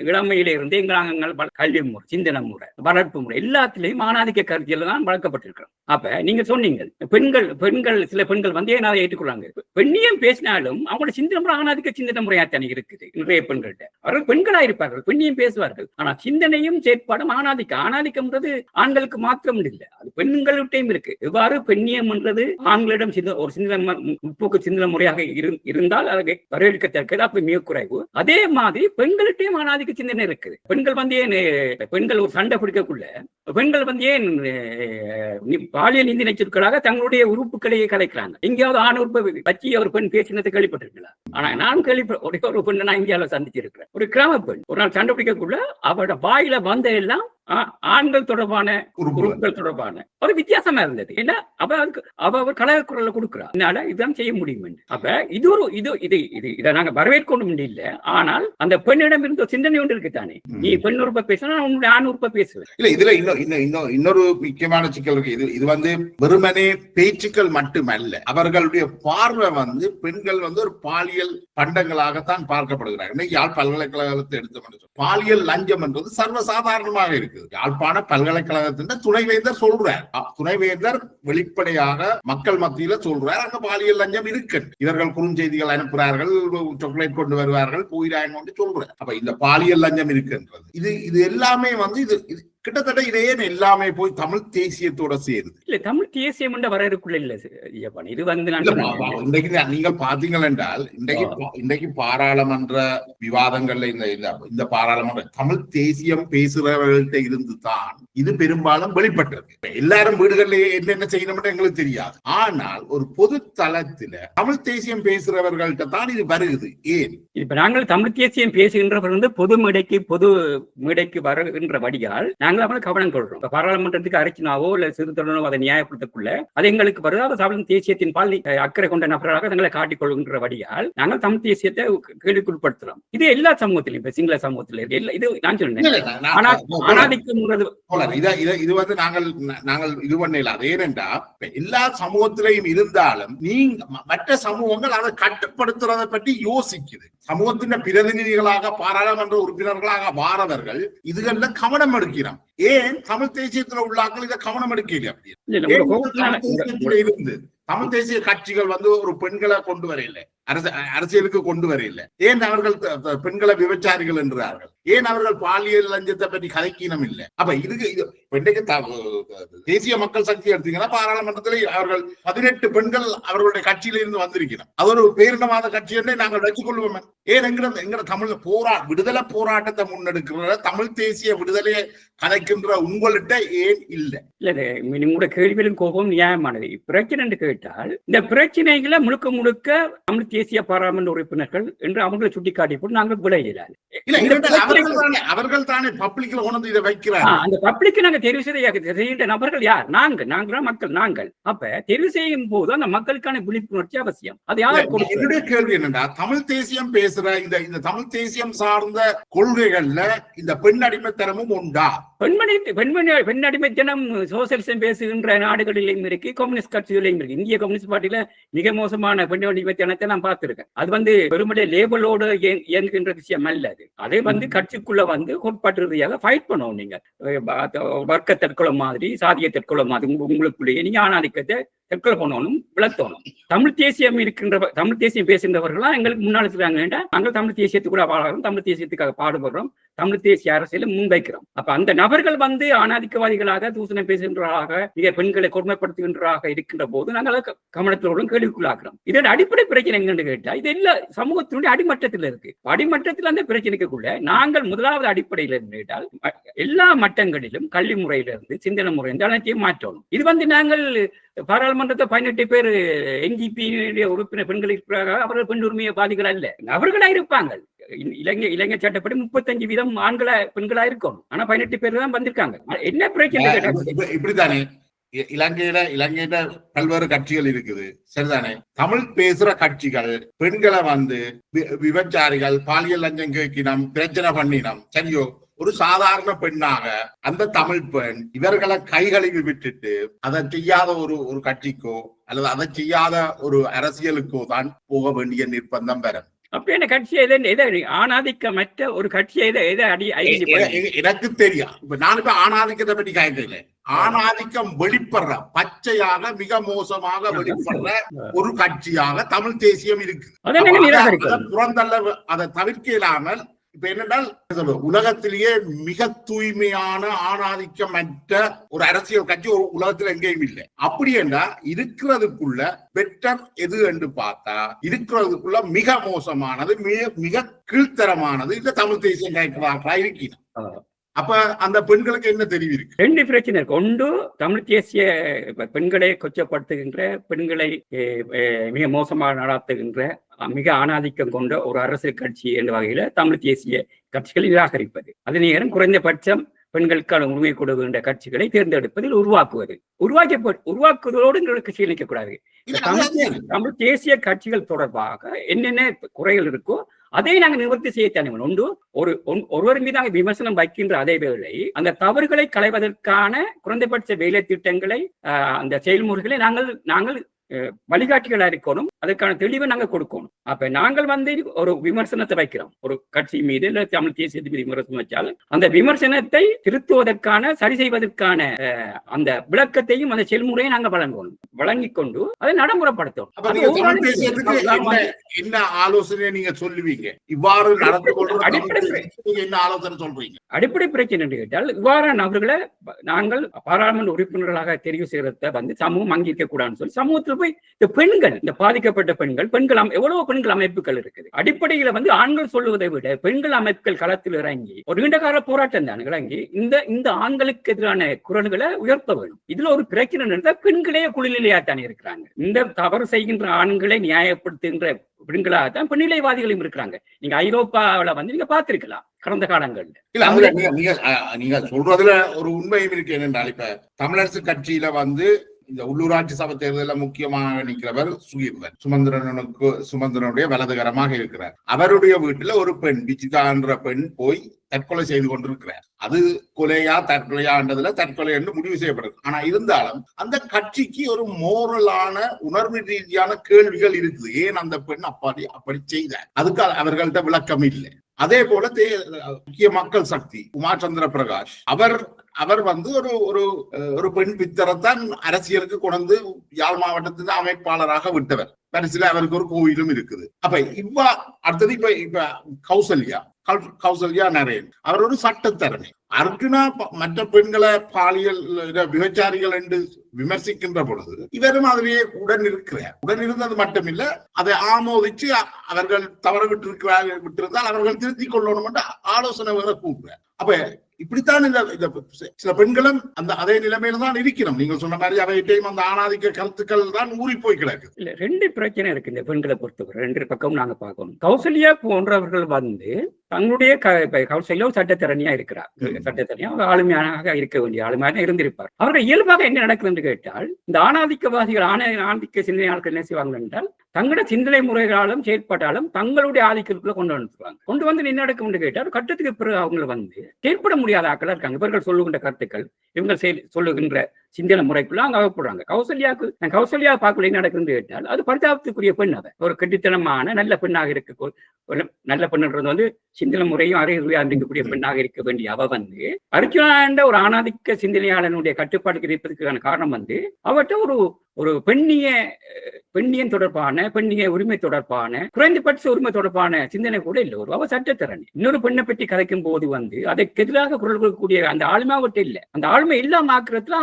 இளமையில இருந்து எங்கள் கல்வி முறை, சிந்தனை முறை, வளர்ப்பு முறை எல்லாத்திலையும் ஆணாதிக்க கருத்தியல் தான் வளர்க்கப்பட்டிருக்கிறோம். அப்ப நீங்க சொன்னீங்க பெண்கள் சில பெண்கள் ஏன் அதை ஏற்றுக்கொள்ளாங்க. பெண்ணியம் பேசினாலும் அவங்களோட சிந்தனை முறை ஆணாதிக்க சிந்தனை முறையாத்தானே இருக்குது. நிறைய பெண்கள்கிட்ட அவர்கள் பெண்களா இருப்பார்கள், பெண்ணியம் பேசுவார்கள், ஆனா சிந்தனையும் செயற்பாடும் ஆணாதிக்கம்ன்றது ஆண்களுக்கு மாத்திரம் இல்லை, அது பெண்கள்கிட்டையும் இருக்கு. எவ்வாறு பெண்ணியம் என்றது ஆண்களிடம் ஒரு சிந்தனை முற்போக்கு சிந்தனை முறையாக இருந்தால் அதை வரவேற்கத்தக்கது, அப்ப மிக குறைவு. அதே மாதிரி பெண்கள்கிட்டையும் ஆணாதிக்க சிந்தனை இருக்குது. பெண்கள் ஒரு சண்டை பிடிக்கக்குள்ள பெண்கள் ஏன் பாலியல் நிந்தினை சொற்களாக தங்களுடைய உறுப்புகளையே கலைக்கிறாங்க. எங்கேயாவது ஆண் உறுப்பை பற்றி ஒரு பெண் பேசினதை கேள்விப்பட்டிருக்கலாம். ஆனா நான் ஒரு பெண்ணை நான் இந்தியாவில் சந்திச்சிருக்கிறேன். ஒரு கிராம பெண் ஒரு நாள் சண்டை பிடிக்கக்குள்ள அவரோட வாயில வந்த எல்லாம் ஆண்கள் தொடர்பான உறுப்புகள் தொடர்பான ஒரு வித்தியாசமா இருந்தது. ஏன்னா அவர் கலக குரலை கொடுக்கிறார், என்னால இதுதான் செய்ய முடியும். அப்ப இதை நாங்க வரவேற்கொண்டு இல்லை. ஆனால் அந்த பெண்ணிடம் இருந்த சிந்தனை ஒன்று இருக்குத்தானே, நீ பெண் உறுப்பை பேசினா உன்னுடைய ஆண் உறுப்பை பேசுவேன். இல்ல இதுல இன்னொரு முக்கியமான சிக்கல் இருக்கு. இது வெறுமனே பேச்சுக்கள் மட்டுமல்ல, அவர்களுடைய பார்வை பெண்கள் ஒரு பாலியல் பண்டங்களாகத்தான் பார்க்கப்படுகிறார். இன்னைக்கு யாழ் பல்கலைக்கழகத்தை எடுத்து பாலியல் லஞ்சம் என்றது சர்வசாதாரணமாக இருக்கு. யாழ்ப்பாண பல்கலைக்கழகத்தின் துணைவேந்தர் சொல்றார், துணைவேந்தர் வெளிப்படையாக மக்கள் மத்தியில சொல்றார், அங்க பாலியல் லஞ்சம் இருக்கு, இவர்கள் குறுஞ்செய்திகள் அனுப்புறார்கள், சாக்லேட் கொண்டு வருவார்கள், போயிடாங்க கொண்டு சொல்றார். அப்ப இந்த பாலியல் லஞ்சம் இருக்குன்றது இது எல்லாமே இது கிட்டத்தட்ட இதே எல்லாமே போய் தமிழ் தேசியத்தோட சேருது. இல்ல தமிழ் தேசியம் வரையறுக்குள்ள இல்ல இது இன்றைக்கு நீங்கள் பாத்தீங்கள் என்றால் இன்றைக்கு பாராளுமன்ற விவாதங்கள்ல இந்த பாராளுமன்ற தமிழ் தேசியம் பேசுறவர்கள்ட்ட இருந்து தான் இது பெரும்பாலும் வெளிப்பட்டது. எல்லாரும் வீடுகளில் என்னென்ன செய்யணும்னு எங்களுக்கு தெரியாது. ஆனால் ஒரு பொது தளத்துல தமிழ் தேசியம் பேசுறவர்கள்ட்ட தான் இது வருகிறது. ஏன் இப்ப நாங்கள் தமிழ் தேசியம் பேசுகின்றவர் பொது மேடைக்கு வருகின்ற வழியால் நாங்கள் நாங்கள் கவனம் கொள்றோம். பாராளுமன்றத்துக்கு அரைச்சினாவோ இல்ல சிறுதொடனோ அதை நியாயப்படுத்தக்குள்ள அது எங்களுக்கு வருதாவது தமிழ் தேசியத்தின் பால் அக்கறை கொண்ட நபர்களாக தங்களை காட்டிக்கொள்கின்ற வழியால் நாங்கள் தமிழ் தேசியத்தை கேள்விக்குட்படுத்துறோம். இது எல்லா சமூகத்திலும், இப்ப சிங்கள சமூகத்தில் இது நான் சொன்னேன். இது வந்து நாங்கள் இது பண்ணல. அது ஏனென்றா எல்லா சமூகத்திலையும் இருந்தாலும் நீங்க மற்ற சமூகங்கள் அதை கட்டுப்படுத்துறதை பற்றி யோசிக்குது. சமூகத்தின் பிரதிநிதிகளாக பாராளுமன்ற உறுப்பினர்களாக வாரவர்கள் இதுகள்ல கவனம் எடுக்கிறோம். ஏன் தமிழ் தேசியத்துல உள்ளாக்கள் இதை கவனம் எடுக்கல? அப்படி இருந்து தமிழ் தேசிய கட்சிகள் வந்து ஒரு பெண்களை கொண்டு வரையில்லை, அரசியலுக்கு கொண்டு வரையில்லை. ஏன் அவர்கள் பெண்களை விபச்சாரிகள் என்றார்கள்? ஏன் அவர்கள் பாலியல் லஞ்சத்தை பற்றி கதைக்கீனம் இல்லை? அப்ப இதுக்கு தேசிய மக்கள் சக்தி எடுத்தீங்கன்னா பாராளுமன்றத்தில் அவர்கள் 18 பெண்கள் அவர்களுடைய கட்சியில இருந்து வந்திருக்கிறோம். அது ஒரு பேரினவாத கட்சி என்றே நாங்கள் வச்சுக்கொள்வோம். ஏன் எங்கிற தமிழ் விடுதலை போராட்டத்தை முன்னெடுக்கிற தமிழ் தேசிய விடுதலையை கதைக்கின்ற உங்கள்கிட்ட ஏன் இல்லை? இல்ல உங்களோட கேள்வியிலும் கோபம் நியாயமானது. பிரச்சனை என்று கேட்டால் இந்த பிரச்சனைகளை முழுக்க முழுக்க தமிழ் தேசிய பாராளுமன்ற உறுப்பினர்கள் என்று அவங்களை சுட்டிக்காட்டி போட்டு நாங்கள் விளையிடாது. அவர்கள் தானே பப்ளிக்ல கொண்டு இதை வைக்கிறாங்க. அந்த பப்ளிக் நாங்க தெரிவு செய்கின்ற நபர்கள் யார்? நாங்கள் மக்கள். நாங்கள் அப்ப தெரிவு செய்யும் போது அந்த மக்களுக்கான விழிப்புணர்ச்சி அவசியம். அது யார்? என்னுடைய கேள்வி என்னன்னா, தமிழ் தேசியம் பேசுற இந்த தமிழ் தேசியம் சார்ந்த கொள்கைகள்ல இந்த பெண் அடிமைத்தனமும் உண்டா? பெண் அடிமைத்தனம் சோசியலிசம் பேசுகின்ற நாடுகளிலும் இருக்கு, கம்யூனிஸ்ட் கட்சிகளிலும் இருக்கு. இந்திய கம்யூனிஸ்ட் பார்ட்டியில மிக மோசமான பெண் அடிமைத்தனத்தை நான் பார்த்திருக்கேன். அது வந்து வெறுமனே லேபலோடு இயங்குகின்ற விஷயம் அல்ல. அதை வந்து கட்சிக்குள்ள வந்து கோட்பாட்டு ரீதியாக ஃபைட் பண்ணணும். நீங்க வர்க்க தற்கொலை மாதிரி, சாதிய தற்கொலை மாதிரி உங்களுக்குள்ளேயே நீங்க ஆணாதிக்கத்தை தற்கொலை பண்ணணும், விளத்தணும். தமிழ் தேசியம் பேசுகின்றவர்களா எங்களுக்கு முன்னாள் இருக்கிறாங்க. நாங்கள் தமிழ் தேசியத்துக்குள்ள வாழறோம், தமிழ் தேசியத்துக்காக பாடுபடுறோம், தமிழ் தேசிய அரசியலை முன்வைக்கிறோம். அப்ப அந்த நபர்கள் வந்து ஆணாதிக்கவாதிகளாக, தூசணம் பேசுகின்றவர்களாக, மிக பெண்களை கொடுமைப்படுத்துகின்றவர்களாக இருக்கின்ற போது நாங்கள் கவனத்தோடும் கேள்விக்குள்ளாக்குறோம். இதோட அடிப்படை பிரச்சனை என்னன்னு கேட்டா, இது எல்லா சமூகத்தினுடைய அடிமட்டத்தில் இருக்கு. அடிமட்டத்தில் அந்த பிரச்சனைக்குள்ள நாங்கள் முதலாவது அடிப்படையில் இருந்து கேட்டால் எல்லா மட்டங்களிலும் கல்வி முறையிலிருந்து சிந்தனை முறையிலிருந்து அனைத்தையும் மாற்றணும். இது வந்து நாங்கள் பாராளுமன்றத்தை 18 பேர் NGP உறுப்பினர் பெண்கள் இருக்கிறாங்க. அவர்கள் பெண் உரிமையை பாதிகள் அல்ல, அவர்களா இருப்பாங்க. இலங்கை சட்டப்படி 35% ஆண்களா பெண்களா இருக்கணும். ஆனா 18 பேர் தான் வந்திருக்காங்க. என்ன பிரச்சனை? இப்படித்தானே இலங்கையில பல்வேறு கட்சிகள் இருக்குது, சரிதானே? தமிழ் பேசுற கட்சிகள் பெண்களை வந்து விபச்சாரிகள், பாலியல் லஞ்சம் கேட்கினம், பிரச்சனை பண்ணினம், சரியோ? ஒரு சாதாரண பெண்ணாக அந்த தமிழ் பெண் இவர்களை கைகளில் விட்டுட்டு அதை செய்யாத ஒரு கட்சிக்கோ அல்லது அதை செய்யாத ஒரு அரசியலுக்கோ தான் போக வேண்டிய நிர்பந்தம் வரும். அப்ப என்ன கட்சி ஆணாதிக்கமற்ற ஒரு கட்சியை எனக்கு தெரியும். இப்ப நான் இப்ப ஆணாதிக்கத்தை பற்றி கேட்கல. ஆணாதிக்கம் வெளிப்படுற பச்சையாக மிக மோசமாக வெளிப்படுற ஒரு கட்சியாக தமிழ் தேசியம் இருக்கு. புறந்தள்ள அதை தவிர்க்க இல்லாமல் இப்ப என்னென்றால் உலகத்திலேயே மிக தூய்மையான ஆணாதிக்கமற்ற ஒரு அரசியல் கட்சி ஒரு உலகத்தில் எங்கேயும் இல்லை. அப்படி என்றா இருக்கிறதுக்குள்ள பெட்டர் எது என்று பார்த்தா இருக்கிறதுக்குள்ள மிக மோசமானது, மிக கீழ்த்தரமானது இந்த தமிழ் தேசியம் கேட்கிறதா இருக்கிறது. அப்ப அந்த பெண்களுக்கு என்ன தெரிவிருக்கு? 2 பிரச்சனை இருக்கு. ஒன்று, தமிழ் தேசிய பெண்களை கொச்சப்படுத்துகின்ற, பெண்களை மிக மோசமாக நடாத்துகின்ற, மிக ஆணாதிக்கம் கொண்ட ஒரு அரசியல் கட்சி என்ற வகையில தமிழ் தேசிய கட்சிகளை நிராகரிப்பது. அதே நேரம் குறைந்தபட்சம் பெண்களுக்கான உரிமை கொடுக்கின்ற கட்சிகளை தேர்ந்தெடுப்பதில் உருவாக்குவதோடு எங்களுக்கு சீலிக்கக்கூடாது. தமிழ் தேசிய கட்சிகள் தொடர்பாக என்னென்ன குறைகள் இருக்கோ அதை நாங்கள் நிவர்த்தி செய்யத்தானே. ஒன்று, ஒருவர் மீது நாங்கள் விமர்சனம் வைக்கின்ற அதே வேளை அந்த தவறுகளை களைவதற்கான குறைந்தபட்ச வேலை திட்டங்களை, அந்த செயல்முறைகளை நாங்கள் வழிகாட்டிகளா இருக்கணும். அதற்கான தெளிவை நாங்க கொடுக்கணும். அப்ப நாங்கள் வந்து ஒரு விமர்சனத்தை வைக்கிறோம் ஒரு கட்சி மீது, இல்ல தமிழ் தேசியத்து மீது விமர்சனம் வச்சால் அந்த விமர்சனத்தை திருத்துவதற்கான, சரி செய்வதற்கான அந்த விளக்கத்தையும் அந்த செயல்முறையை நாங்க வழங்கிக் கொண்டு அதை நடைமுறைப்படுத்தும். என்ன ஆலோசனை நீங்க சொல்லுவீங்க? இவ்வாறு நடந்து என்ன ஆலோசனை சொல்றீங்க? அடிப்படை பிரச்சனை என்று கேட்டால், இவ்வாறான நபர்களை நாங்கள் பாராளுமன்ற உறுப்பினர்களாக தெரிவு செய்யறத வந்து சமூகம் அங்கீகரிக்க கூடாதுன்னு சொல்லி சமூகத்தில் போய் இந்த பெண்கள், இந்த பாதிக்கப்பட்ட பெண்கள் எவ்வளவு பெண்கள் அமைப்புகள் இருக்குது. அடிப்படையில வந்து ஆண்கள் சொல்லுவதை விட பெண்கள் அமைப்புகள் களத்தில் இறங்கி ஒரு நீண்டகால போராட்டம் தான் இறங்கி இந்த ஆண்களுக்கு எதிரான குரல்களை உயர்த்த வேண்டும். இதுல ஒரு பிரச்சனை இருந்தால் பெண்களே குளிர்நிலையாத்தான் இருக்கிறாங்க. இந்த தவறு செய்கின்ற ஆண்களை நியாயப்படுத்துகின்ற பெண்களாகத்தான் பெண்ணிலைவாதிகளும் இருக்கிறாங்க. நீங்க ஐரோப்பாவில வந்து நீங்க பார்த்திருக்கலாம் கடந்த காலங்கள்ல. இல்ல, நீங்க சொல்றதுல ஒரு உண்மையும் இருக்கு. என்னென்றால் இப்ப தமிழரசு கட்சியில வந்து இந்த உள்ளூராட்சி சபை தேர்தலில் முக்கியமாக நிற்கிறவர் சுமந்திரனுடைய வலதுகரமாக இருக்கிறார். அவருடைய வீட்டுல ஒரு பெண் விஜிதா என்ற பெண் போய் தற்கொலை செய்து கொண்டிருக்கிறார். அது கொலையா தற்கொலையான்றதுல தற்கொலை என்று முடிவு செய்யப்படுது. ஆனா இருந்தாலும் அந்த கட்சிக்கு ஒரு மோரலான உணர்வு ரீதியான கேள்விகள் இருக்குது. ஏன் அந்த பெண் அப்படி செய்தார்? அதுக்கு அவர்கள்ட்ட விளக்கம் இல்லை. அதே போல முக்கிய மக்கள் சக்தி உமா சந்திர பிரகாஷ் அவர் வந்து ஒரு பெண் பித்தரைத்தான் அரசியலுக்கு கொண்டு யாழ் மாவட்டத்தின் அமைப்பாளராக விட்டவர். பரிசுல அவருக்கு ஒரு கோயிலும் இருக்குது. அப்ப அடுத்தது இப்ப கௌசல்யா நரேன் அவர் ஒரு சட்டத்தரணி. அர்ஜுனா மற்ற பெண்களை பாலியல் விபச்சாரிகள் என்று விமர்சிக்கின்ற பொழுது இவரும் அதிலேயே உடன் இருந்தது மட்டுமில்ல, அதை ஆமோதிச்சு அவர்கள் தவறு விட்டிருந்தால் அவர்கள் திருத்திக் கொள்ளணும் என்று ஆலோசனை வேற கூறுறார். அப்ப இப்படித்தான் இந்த சில பெண்களும் அதே நிலைமையில தான் இருக்கிறோம். நீங்க சொன்ன மாதிரி அவையிட்டையும் அந்த ஆணாதிக்க கருத்துக்கள் தான் ஊறி போய் கிடக்கு. இல்ல, ரெண்டு பிரச்சனை இருக்கு இந்த பெண்களை பொறுத்தவரை. ரெண்டு பக்கம் நாங்க பார்க்கணும். கௌசல்யா போன்றவர்கள் வந்து தங்களுடைய கௌசல்யா சட்டத்திறனியா இருக்கிறார். சட்டத்திறனியா ஒரு ஆளுமையாக இருக்க வேண்டிய ஆளுமையாக இருந்திருப்பார். அவர்கள் இயல்பாக என்ன நடக்குது என்று கேட்டால், இந்த ஆணாதிக்கவாதிகள் ஆணாதிக்க சிந்தனையாளர்கள் என்ன செய்வாங்க என்றால், தங்களோட சிந்தனை முறைகளாலும் செயற்பட்டாலும் தங்களுடைய ஆதிக்கத்துக்குள்ள கொண்டு வந்து என்ன நடக்கும் என்று கேட்டால், கட்டத்துக்கு பிறகு அவங்க வந்து செயற்பட முடியாத ஆக்களா இருக்காங்க. இவர்கள் சொல்லுகின்ற கருத்துக்கள், இவங்க சொல்லுகின்ற சிந்தனை முறைக்குள்ள அங்க அகப்படுறாங்க. கௌசல்யா பார்க்கல நடக்குன்னு கேட்டால், அது பரிதாபத்துக்குரிய பெண். அதை ஒரு கெட்டித்தனமான நல்ல பெண்ணாக இருக்க, நல்ல பெண்ணுன்றது வந்து சிந்தனை முறையும் அறிவுரையா இருக்கக்கூடிய பெண்ணாக இருக்க வேண்டிய அவ வந்து அர்ஜுனா ஒரு ஆணாதிக்க சிந்தனையாளனுடைய கட்டுப்பாட்டுக்கு இருப்பதற்கான காரணம் வந்து அவர்கிட்ட ஒரு பெண்ணியம் தொடர்பான பெண்ணிய உரிமை தொடர்பான குறைந்தபட்ச உரிமை தொடர்பான சிந்தனை கூட இல்லை. அவ சட்டத்திறனி. இன்னொரு பெண்ணை பற்றி கதைக்கும் போது வந்து அதற்கு எதிராக குரல் கொடுக்கக்கூடிய அந்த ஆளுமாவட்ட இல்லை. அந்த ஆளுமை இல்லாம ஆக்குறதுல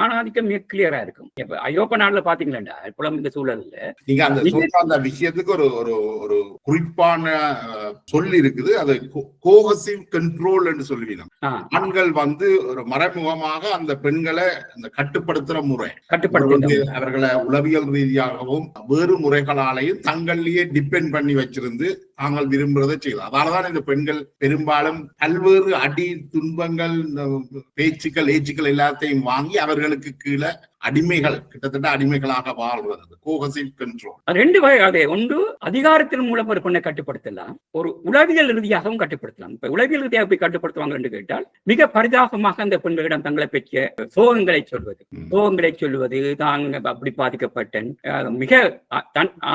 ஆணாதிக்கம் மிக கிளியரா இருக்கும். இப்ப ஐரோப்பா நாடுல பாத்தீங்களா புலம் இந்த சூழல்ல நீங்க அந்த விஷயத்துக்கு ஒரு குறிப்பான சொல்லி இருக்குது. அது கோஹசிவ் கண்ட்ரோல் என்று சொல்லுவீங்க. ஆண்கள் வந்து ஒரு மறைமுகமாக அந்த பெண்களை கட்டுப்படுத்துற முறை, அவர்களை உளவியல் ரீதியாகவும் வேறு முறைகளாலையும் தங்களையே டிபெண்ட் பண்ணி வச்சிருந்து தாங்கள் விரும்புறதை செய்யலாம். அதனாலதான் இந்த பெண்கள் பெரும்பாலும் பல்வேறு அடி துன்பங்கள் பேச்சுக்கள் ஏச்சுக்கள் எல்லாத்தையும் வாங்கி அவர்களுக்கு கீழே அடிமைகள், கிட்டத்தட்ட அடிமைகளாக வாழ்வது. கோஹசிவ் கண்ட்ரோல் ரெண்டு வகை. ஒன்று அதிகாரத்தின் மூலம் ஒரு பெண்ணை கட்டுப்படுத்தலாம், ஒரு உளவியல் ரீதியாகவும் கட்டுப்படுத்தலாம். இப்ப உளவியல் ரீதியாக போய் கட்டுப்படுத்துவாங்க என்று கேட்டால், மிக பரிதாபமாக அந்த பெண்களிடம் தங்களை பற்றிய சோகங்களை சொல்வது தாங்க அப்படி பாதிக்கப்பட்டேன், மிக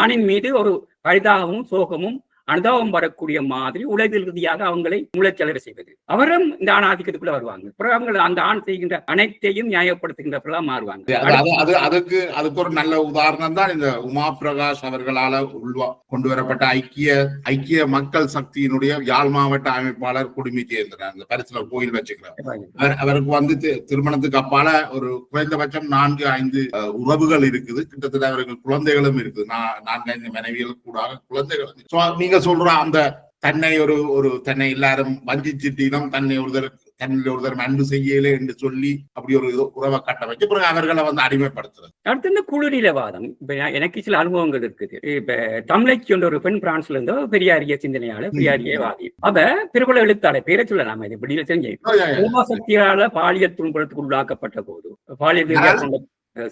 ஆணின் மீது ஒரு பரிதாபமும் சோகமும் அனுதாபம் வரக்கூடிய மாதிரி உளவியல் ரீதியாக அவங்களை மூளைச்சலவை செய்வது. அவரும் இந்த ஆணாதிக்கத்துக்குள்ள வருவாங்க. அப்புறம் அவங்க அந்த ஆண் செய்கின்ற அனைத்தையும் நியாயப்படுத்துகின்றவர்களா மாறுவாங்க. அதுக்கு ஒரு நல்ல உதாரணம் தான் இந்த உமா பிரகாஷ் அவர்களால கொண்டு வரப்பட்ட ஐக்கிய மக்கள் சக்தியினுடைய யாழ் மாவட்ட அமைப்பாளர் குடுமி தேர்ந்தனர். அந்த பரிசுல கோயில் வச்சுக்கிறார். அவருக்கு வந்து திருமணத்துக்கு அப்பால ஒரு குறைந்தபட்சம் 4-5 உறவுகள் இருக்குது. கிட்டத்தட்ட அவருக்கு குழந்தைகளும் இருக்குது. 4-5 மனைவிகள் கூட குழந்தைகள். நீங்க சொல்ற அந்த தன்னை எல்லாரும் வஞ்சிச்சிட்டினம் தன்னில் ஒருத்தர் அன்பு செய்யல என்று சொல்லி அப்படி ஒரு உறவை கட்ட வச்சு பிறகு அவர்களை வந்து அடிமைப்படுத்துறது. அடுத்து இந்த குளிரிலவாதம். இப்ப எனக்கு சில அனுபவங்கள் இருக்குது. இப்ப தமிழைக்கு என்ற ஒரு பெண் பிரான்ஸ்ல இருந்தோ பெரியாரிய சிந்தனையாளர், பெரியாரியவாதி. அவ பிரபல எழுத்தாளர், பேரை சொல்ல நாம இது வெளியில செஞ்சு சோபாசக்தியால பாலியல் துன்புறுத்துக்கு உள்ளாக்கப்பட்ட போது, பாலியல்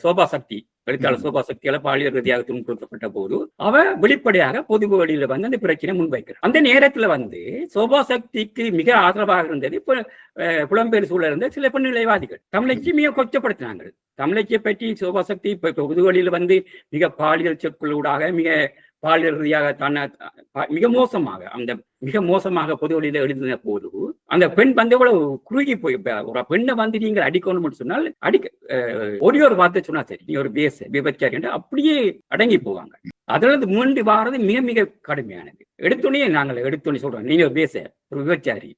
சோபா சக்தி எழுத்தாளர் சோபா சக்தியால பாலியல் ரீதியாக துன்புறுத்தப்பட்ட போது அவ வெளிப்படையாக பொது வழியில வந்து அந்த பிரச்சனை முன்வைக்கிறார். அந்த நேரத்துல வந்து சோபா சக்திக்கு மிக ஆதரவாக இருந்தது புலம்பெயர் சூழல் இருந்த சில பெண்ணிலைவாதிகள். தமிழைக்கு மிக கொச்சப்படுத்தினாங்க. தமிழைக்கிய பற்றி சோபா சக்தி இப்ப பொது வழியில வந்து மிக பாலியல் சொற்களூடாக மிக பாலியல் ரீதியாக மிக மோசமாக பொது வழியில எழுதின போது அந்த பெண் வந்து எவ்வளவு குறுகி போய், ஒரு பெண்ணை வந்து நீங்கள் அடிக்கணும்னு சொன்னால் ஒரே ஒரு வார்த்தை சொன்னா சரி, நீ ஒரு விபச்சாரி என்று அப்படியே அடங்கி போவாங்க. அதுல இருந்து மீண்டு வாரது மிக மிக கடுமையானது. எடுத்தோடனே சொல்றோம், நீங்க ஒரு விபச்சாரி,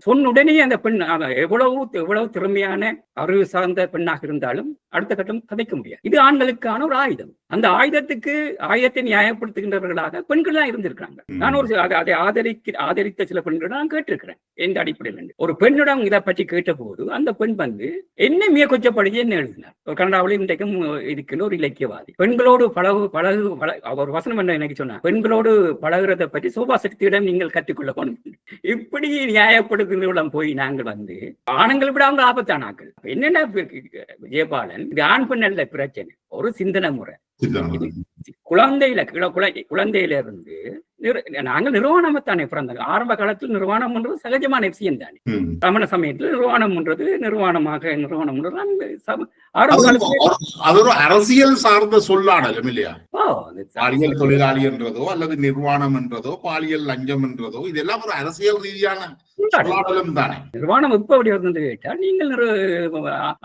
சொன்ன உடனே அந்த பெண் எவ்வளவு திறமையான அறிவு சார்ந்த பெண்ணாக இருந்தாலும் அடுத்த கட்டம் கதைக்க முடியாது. இது ஆண்களுக்கான ஒரு ஆயுதம். அந்த ஆயுதத்தை நியாயப்படுத்துகின்றவர்களாக பெண்கள் தான் இருந்திருக்காங்க. நான் அதை ஆதரித்த சில பெண்கள் நான் கேட்டிருக்கிறேன். எந்த அடிப்படையில் ஒரு பெண்ணிடம் இதை பற்றி கேட்ட போது அந்த பெண் என்ன மிக கொச்சப்படுத்தி என்ன எழுதினார். கனடாவில் இன்றைக்கும் இருக்கின்ற ஒரு இலக்கியவாதி. பெண்களோடு பழகு அவர் வசனம் என்ன எனக்கு சொன்னார், பெண்களோடு பழகுறதை பற்றி சோபா சக்தியிடம் நீங்கள் கற்றுக்கொள்ள போகணும். இப்படி நியாயப்படுத்தும் போய் நாங்கள் ஆண்களை விட அவங்க ஆபத்தான ஆக்கள். என்னென்ன விஜயபாலன், இது ஆண் பெண் அல்ல பிரச்சனை, ஒரு சிந்தனை முறை. குழந்தையில இருந்து நாங்கள் நிர்வாணமாத்தானே பிறந்தாங்க. ஆரம்ப காலத்தில் நிர்வாணம் பண்றது சகஜமான விஷயம் தானே. சமண சமயத்தில் நிர்வாணம் பண்றது அது ஒரு அரசியல் சார்ந்த சொல்லாடலும் இல்லையா? பாலியல் தொழிலாளி என்றதோ அல்லது நிர்வாணம் என்றதோ பாலியல் லஞ்சம் என்றதோ இதெல்லாம் ஒரு அரசியல் ரீதியான நிர்வாணம் எப்ப அப்படி வந்து கேட்டால், நீங்கள்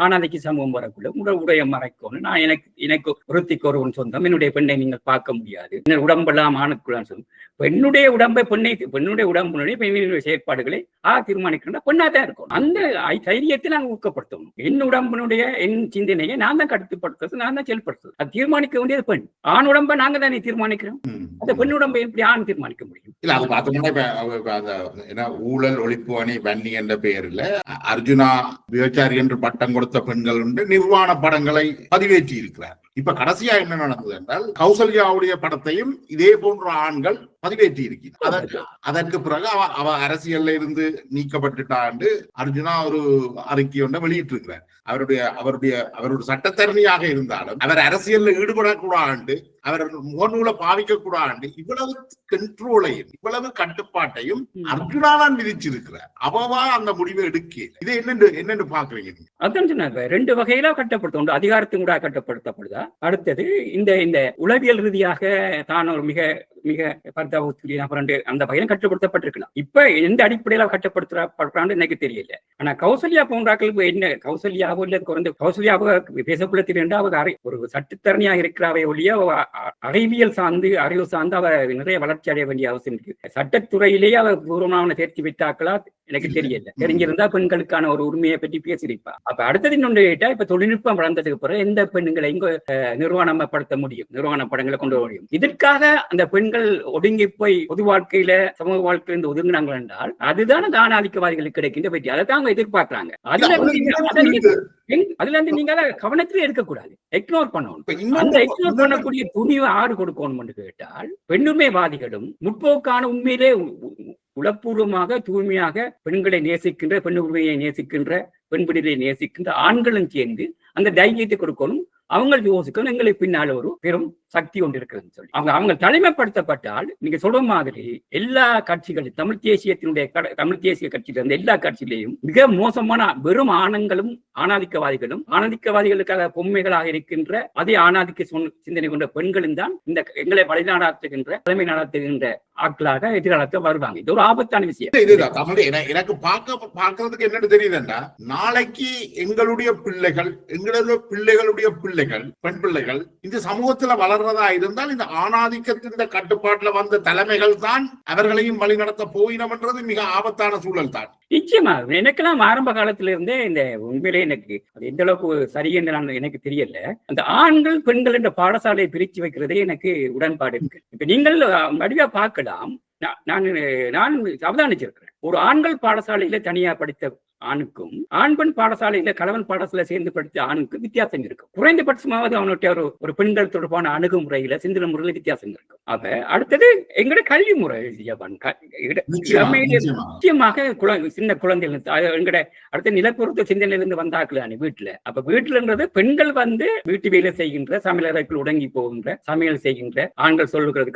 ஆனாதைக்கு சமூகம் வரக்குள்ள உடைய மறைக்கணும், நான் எனக்கு ஒருத்திக்கு ஒருவன் சொந்தம், என்னுடைய பெண்ணை நீங்கள் பார்க்க முடியாது, உடம்பெல்லாம் ஆணுக்குள்ளான்னு சொல்லும். பெண்ணுடைய உடம்பை பெண்ணுடைய உடம்புடைய பெண்ணினுடைய செயற்பாடுகளை தீர்மானிக்கின்ற பெண்ணா தான் இருக்கும். அந்த தைரியத்தை நாங்கள் ஊக்கப்படுத்தணும். என் உடம்பினுடைய என் சிந்தனையை நான் தான் கட்டுப்படுத்துறது, நான் தான் செயல்படுத்துறது. அது தீர்மானிக்க வேண்டியது பெண். ஆண் உடம்பை நாங்க தானே தீர்மானிக்கிறோம். அந்த பெண் உடம்பை எப்படி ஆண் தீர்மானிக்க முடியும்? இல்ல, அது பார்த்தோம்னா ஊழல் ஒழிப்பு அணி வன்னி என்ற பெயரில் அர்ஜுனா விபச்சாரி என்று பட்டம் கொடுத்த பெண்கள் உண்டு நிர்வாண படங்களை பதிவேற்றி இருக்கிறார். இப்ப கடைசியா என்ன நடந்தது என்றால், கௌசல்யாவுடைய படத்தையும் இதே போன்ற ஆண்கள் பதிவேற்றி இருக்கிறார். அதற்கு பிறகு அவ அரசியல்ல இருந்து நீக்கப்பட்டுட்டாண்டு அர்ஜுனா ஒரு அறிக்கை ஒன்றை வெளியிட்டிருக்கிறார். அவருடைய சட்டத்தரணியாக இருந்தாலும் அவர் அரசியல்ல ஈடுபடக்கூடாது, அவர் முகநூலை பாவிக்க கூடாது, இவ்வளவு கண்ட்ரோலையும் இவ்வளவு கட்டுப்பாட்டையும் அர்ஜுனா தான் விதிச்சிருக்கிறார். அவவா அந்த முடிவை எடுக்க. இதை என்னன்னு பாக்குறீங்க? அதான் சொன்னாங்க, ரெண்டு வகையில கட்டப்படுத்த, அதிகாரத்தின் கூட கட்டப்படுத்தப்படுதா. அடுத்தது இந்த உளவியல் ரீதியாக தான் ஒரு மிக மிக பர்தாவுக்குரிய நபர் அந்த வகையிலும் கட்டுப்படுத்தப்பட்டிருக்கலாம். இப்ப எந்த அடிப்படையில கட்டுப்படுத்தப்படுறான்னு எனக்கு தெரியல. ஆனா கௌசல்யா போன்றாக்களுக்கு என்ன, கௌசல்யாவோ இல்ல குறைந்த கௌசல்யாவோ பேசக்குள்ளத்தில் இருந்து அவங்க ஒரு சட்டத்தரணியா இருக்கிறாவை ஒழிய அறிவியல் சார்ந்து அறிவு சார்ந்து அவ நிறைய வளர்ச்சி அடைய வேண்டிய அவசியம் இருக்கு. சட்டத்துறையிலேயே அவ பூர்வமான தேர்ச்சி விட்டாக்களா எனக்கு தெரியல. தெரிஞ்சிருந்தா பெண்களுக்கான ஒரு உரிமையை பற்றி பேசியிருப்பா. அப்ப அடுத்தது இன்னொன்று கேட்டா, இப்ப தொழில்நுட்பம் வளர்ந்ததுக்கு பிறகு எந்த பெண்களை இங்க நிர்வாணப்படுத்த முடியும், நிர்வாண படங்களை கொண்டு வர முடியும். இதற்காக அந்த பெண்கள் ஒடுங்கி போய் பொது வாழ்க்கையில சமூக வாழ்க்கையில இருந்து ஒதுங்கினாங்க என்றால் அதுதான் ஆணாதிக்கவாதிகளுக்கு கிடைக்கின்ற பற்றி. அதை தான் அவங்க எதிர்பார்க்கிறாங்க. அதுல இருந்து நீங்க கவனத்திலே எடுக்கக்கூடாது, இக்னோர் பண்ணணும். அந்த இக்னோர் பண்ணக்கூடிய துணிவை ஆறு கொடுக்கணும் என்று கேட்டால், பெண்ணுரிமைவாதிகளும் முற்போக்கான உண்மையிலே உளப்பூர்வமாக தூய்மையாக பெண்களை நேசிக்கின்ற, பெண் உரிமையை நேசிக்கின்ற, பெண் விடுதலை நேசிக்கின்ற ஆண்களும் சேர்ந்து அந்த தைரியத்தை கொடுக்கணும். அவங்க யோசிக்கணும், எங்களை பின்னால் ஒரு பெரும் சக்தி ஒன்று இருக்கிறதுன்னு சொல்லி அவங்க தலைமைப்படுத்தப்பட்டால், நீங்க சொல்ற மாதிரி எல்லா கட்சிகளும் தமிழ் தேசிய கட்சியில இருந்த எல்லா கட்சியிலையும் மிக மோசமான வெறும் ஆணங்களும் ஆணாதிக்கவாதிகளுக்காக பொம்மைகளாக இருக்கின்ற அதே ஆணாதிக்க சிந்தனை கொண்ட பெண்களும் தான் இந்த எங்களை வழிநடாத்துகின்ற தலைமை நடத்துகின்ற ஆட்களாக எதிர்காலத்தில் வருவாங்க. இது ஒரு ஆபத்தான விஷயம். எனக்கு பார்க்கறதுக்கு என்னன்னு தெரியுதுன்னா, நாளைக்கு எங்களுடைய பிள்ளைகளுடைய பிள்ளைகள் பெண் பிள்ளைகள் இந்த சமூகத்துல வளர்றதா இருந்தால் இந்த ஆணாதிக்கத்தின் கட்டுப்பாட்டுல வந்த தலைமைகள் தான் அவர்களையும் வழிநடத்த போயினம்ன்றது மிக ஆபத்தான சூழல் தான். நிச்சயமா எனக்கெல்லாம் ஆரம்ப காலத்துல இருந்தே இந்த உண்மையிலே எனக்கு அது எந்த அளவுக்கு சரி என்று எனக்கு தெரியல. அந்த ஆண்கள் பெண்கள் என்ற பாடசாலையை பிரிச்சு வைக்கிறதே எனக்கு உடன்பாடு இருக்கு. இப்ப நீங்கள் வடிவா பார்க்கலாம், நான் அவதானிச்சிருக்கிறேன். ஒரு ஆண்கள் பாடசாலையில தனியா படித்த ஆணுக்கும் ஆண் பெண் பாடசாலையில கணவன் பாடசாலை சேர்ந்து படித்த ஆணுக்கும் வித்தியாசம் இருக்கும். குறைந்தபட்சமாவது அவனுடைய ஒரு பெண்கள் தொடர்பான அணுகுமுறையில சிந்தனை முறையில வித்தியாசம் இருக்கும். அப்ப அடுத்தது எங்களோட கல்வி முறை நிச்சயமாக சின்ன குழந்தைகள் எங்கட அடுத்த நிலப்பொருத்த சிந்தனையிலிருந்து வந்தாக்கலானே வீட்டுல. அப்ப வீட்டுலன்றது பெண்கள் வீட்டு வேலை செய்கின்ற, சமையலறைக்குள் உடங்கி போகின்ற, சமையல் செய்கின்ற, ஆண்கள் சொல்லுகிறது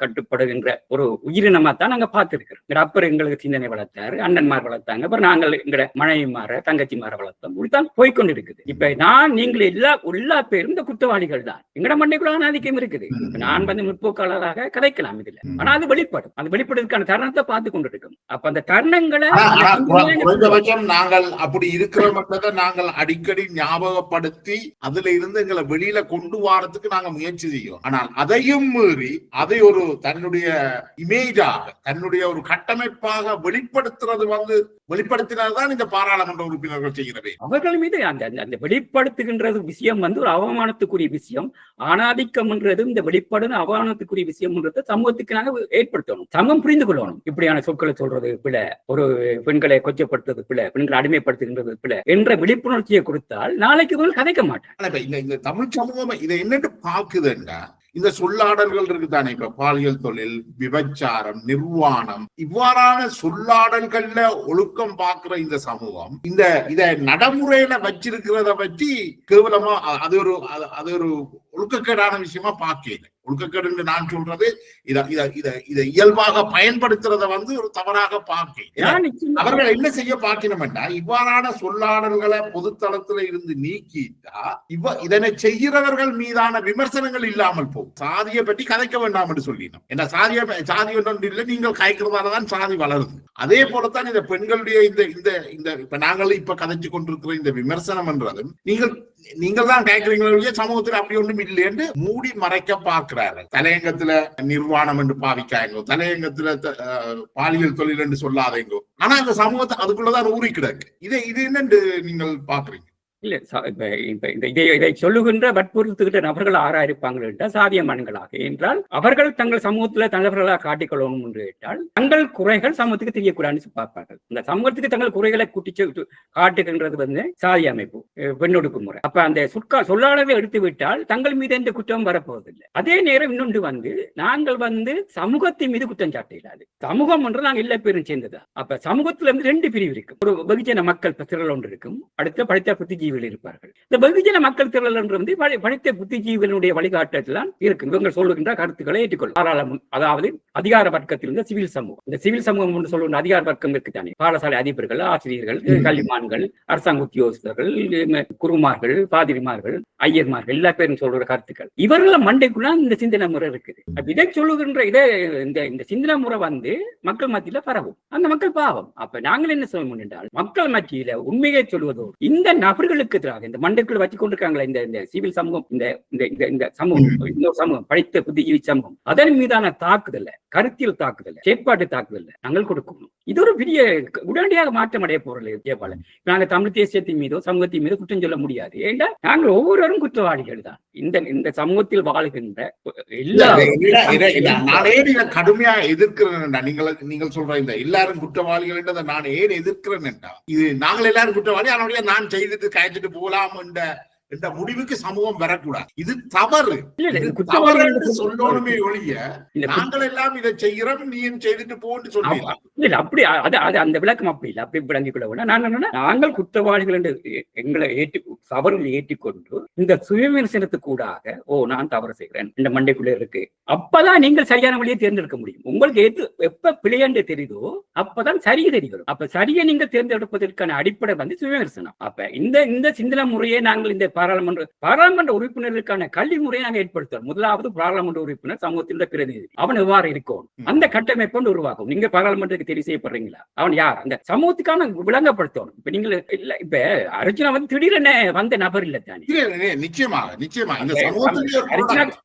கட்டுப்படுகின்ற ஒரு உயிரினமா தான் நாங்க பார்த்திருக்கிறோம். அப்பர் எங்களுக்கு சிந்தனை வளர்த்தாரு, அண்ணன்மார் வளர்த்தாங்க. அப்புறம் நாங்கள் எங்கட மனைவி மாற தங்கச்சி மாற வளர்த்தோம் இப்படித்தான் போய்கொண்டிருக்குது. இப்ப நீங்கள் எல்லா பேரும் இந்த குற்றவாளிகள் தான். எங்கட மண்டைக்குள்ள ஆதிக்கம் இருக்குது. நான் முற்போக்காளராக கதைக்கலாம் இதுல, ஆனா அது வெளிப்படும். அது வெளிப்படுறதுக்கான தருணத்தை பார்த்து கொண்டிருக்கும். அப்ப அந்த தருணங்களை குறைந்தபட்சம் நாங்கள் அப்படி இருக்கிற மட்டும் நாங்கள் அடிக்கடி ஞாபகப்படுத்தி அதுல இருந்து எங்களை வெளியில கொண்டு வரதுக்கு நாங்க முயற்சி செய்யும். ஆனால் அதையும் மீறி அதை ஒரு தன்னுடைய இமேஜாக தன்னுடைய ஒரு கட்டமைப்பாக வெளிப்படுத்தினதுதான் இந்த பாராளுமன்ற உறுப்பினர்கள் செய்கிறவே. அவர்கள் மீது அந்த வெளிப்படுத்துகின்றது விஷயம் ஒரு அவமானத்துக்குரிய விஷயம். ஆணாதிக்கம்ன்றது இந்த வெளிப்பாடு அவமானத்துக்குரிய விஷயம்ன்றது சமூகத்துக்கு நாங்கள் ஏற்படுத்தணும். சமூகம் புரிந்து கொள்ளணும். இப்படியான சொற்களை சொல்றது பிள்ளை, ஒரு பெண்களை கொச்சப்படுத்துறது பிள்ளை, பெண்களை அடிமைப்படுத்துகின்றது பிள்ளை என்ற விழிப்புணர்ச்சியை கொடுத்தால் நாளைக்கு கதைக்க மாட்டேன். இந்த தமிழ் சமூகம் இதை என்னட்டு பாக்குதுன்னா, இந்த சொல்லாடல்கள் இருக்குதானே, இப்ப பாலியல் தொழில், விபச்சாரம், நிர்வாணம், இவ்வாறான சொல்லாடல்கள்ல ஒழுக்கம் பார்க்கிற இந்த சமூகம் இத நடைமுறையில வச்சிருக்கிறத பற்றி கேவலமா அது ஒரு ஒழுக்கக்கேடான விஷயமா பார்க்கல. ஒழுக்கக்கேடு நான் சொல்றது இதை இயல்பாக பயன்படுத்துறத ஒரு தவறாக பார்க்க அவர்கள் என்ன செய்ய பார்க்கணும்டா, இவ்வாறான சொல்லாடல்களை பொதுத்தளத்துல இருந்து நீக்கிட்டா இதனை செய்கிறவர்கள் மீதான விமர்சனங்கள் இல்லாமல் போகும். சாதியை பற்றி கதைக்க வேண்டாம் என்று சொல்லினோம். ஏன்னா சாதி ஒன்று இல்லை, நீங்கள் கதைக்கிறதாலதான் சாதி வளருது. அதே போலத்தான் இந்த பெண்களுடைய இந்த இப்ப நாங்கள் இப்ப கதைச்சு கொண்டிருக்கிற இந்த விமர்சனம் என்றதும் நீங்கள் தான் கேட்கிறீங்களே, சமூகத்தில் அப்படி ஒன்றும் இல்லை என்று மூடி மறைக்க பார்க்கிறார்கள். தலையங்கத்துல நிர்வாணம் என்று பாவிக்காங்க, தலையங்கத்துல பாலியல் தொழில் என்று சொல்லாதீங்க. ஆனா அந்த சமூகத்தை அதுக்குள்ளதான் ஊறி கிடக்கு. இது என்னன்னு நீங்கள் பாக்குறீங்க? இல்ல இதை சொல்லுகின்ற வற்புறுத்துகின்ற நபர்கள் ஆறா இருப்பாங்க என்றால் சாதியமான்களாக என்றால் அவர்கள் தங்கள் சமூகத்துல தலைவர்களாக காட்டிக்கொள்ளணும் என்று கேட்டால் தங்கள் குறைகள் சமூகத்துக்கு தெரியக்கூடாதுன்னு பார்ப்பார்கள். இந்த சமூகத்துக்கு தங்கள் குறைகளை கூட்டி காட்டுகின்றது சாதி அமைப்பு, பெண்ணொடுக்கு முறை. அப்ப அந்த சொல்லாளரை எடுத்து விட்டால் தங்கள் மீது எந்த குற்றம் வரப்போவதில்லை. அதே நேரம் இன்னொன்று நாங்கள் சமூகத்தின் மீது குற்றம் சாட்ட இல்லாது. சமூகம் என்று நாங்கள் எல்லா பேரும் சேர்ந்ததா. அப்ப சமூகத்துல ரெண்டு பிரிவு இருக்கும். ஒரு வெகுஜன மக்கள் திரள் ஒன்று இருக்கும், அடுத்த படித்த புத்திஜீவி இருப்பார்கள். இந்த வெகுஜன மக்கள் திரள் என்று படித்த புத்திஜீவிகளுடைய வழிகாட்டலாம் இருக்கும். இவங்க சொல்லுகின்ற கருத்துக்களை ஏற்றுக்கொள்ளும். அதாவது அதிகார வர்க்கத்திலிருந்து சிவில் சமூகம். இந்த சிவில் சமூகம் என்று சொல்லுகின்ற அதிகார வர்க்கம் இருக்குதானே, பாடசாலை அதிபர்கள், ஆசிரியர்கள், கல்விமான்கள், அரசாங்க உத்தியோகஸ்தர்கள், குருமார்கள், பாதிரிமார்கள், ஐயர்மார்கள், எல்லா பேரும் சொல்ற கருத்துக்கள். இவர்கள மண்டைக்குள்ள இந்த சிந்தனை முறை இருக்குது. இதை சொல்லுகின்ற இந்த சிந்தனை முறை மக்கள் மத்தியில பரவும். அந்த மக்கள் பாவம். அப்ப நாங்கள் என்ன சொல்ல என்றால், மக்கள் மத்தியில உண்மையை சொல்வதோடு இந்த நபர்கள் எதிராக இந்த மண்டைக்குள்ள வச்சு கொண்டிருக்காங்களா இந்த சிவில் சமூகம், இந்த சமூகம் படித்த புத்திஜீவி சமூகம், அதன் மீதான தாக்குதல், கருத்தியல் தாக்குதல், செயற்பாட்டு தாக்குதல் நாங்கள் கொடுக்கணும். இது ஒரு பெரிய உடனடியாக மாற்றம் அடைய போறது. நாங்க தமிழ் தேசியத்தின் மீதோ சமூகத்தின் மீதோ குற்றம் சொல்ல முடியாது. ஏன்னா நாங்கள் ஒவ்வொருவரும் குற்றவாளிகள் தான். இந்த சமூகத்தில் வாழ்கின்ற எல்லா கடுமையா எதிர்க்கிறேன். நீங்கள் சொல்ற இந்த எல்லாரும் குற்றவாளிகள் நான் ஏன் எதிர்க்கிறேன் என்றா, இது நாங்கள் எல்லாரும் குற்றவாளி, அதனுடைய நான் செய்துட்டு காய்ச்சிட்டு போகலாம் என்ற முடிவுக்கு சமூகம் வரக்கூடாது. இது தவறு. சொல்லணுமே ஒழிய நாங்கள் எல்லாம் இதை செய்கிறோம், நீயும் செய்துட்டு போன்னு சொல்லலாம். இல்ல அப்படி அந்த விளக்கம் அப்படி இல்லை. அப்படி விளங்கிக் கொள்ள நாங்கள் குற்றவாளிகள் என்று எங்களை தவறுகளை ஏற்றிக்கொண்டு இந்த சுயவிமர்சனத்துக்கூடாக நான் தவறு செய்கிறேன் இந்த மண்டைக்குள்ள இருக்கு, அப்பதான் நீங்கள் சரியான வழியை தேர்ந்தெடுக்க முடியும். உங்களுக்கு எப்ப பிழையன்று தெரியுதோ அப்பதான் சரியை தெரியும். அப்ப சரியை நீங்கள் தேர்ந்தெடுப்பதற்கான அடிப்படை சுயவிமர்சனம். அப்ப இந்த சிந்தனை முறையை நாங்கள் இந்த பாராளுமன்ற உறுப்பினருக்கான கல்வி முறையை நாங்கள் ஏற்படுத்துவோம். முதலாவது பாராளுமன்ற உறுப்பினர் சமூகத்தின் பிரதிநிதி, அவன் எவ்வாறு இருக்கும், அந்த கட்டமைப்பு உருவாக்கும். நீங்க பாராளுமன்றத்துக்கு தெரிவு செய்யப்படுறீங்களா, அவன் யார், அந்த சமூகத்துக்கான விளங்கப்படுத்தணும். இப்ப நீங்கள் இப்ப அர்ச்சனா திடீரென வந்த நபர் இல்ல தானே. நிச்சயமா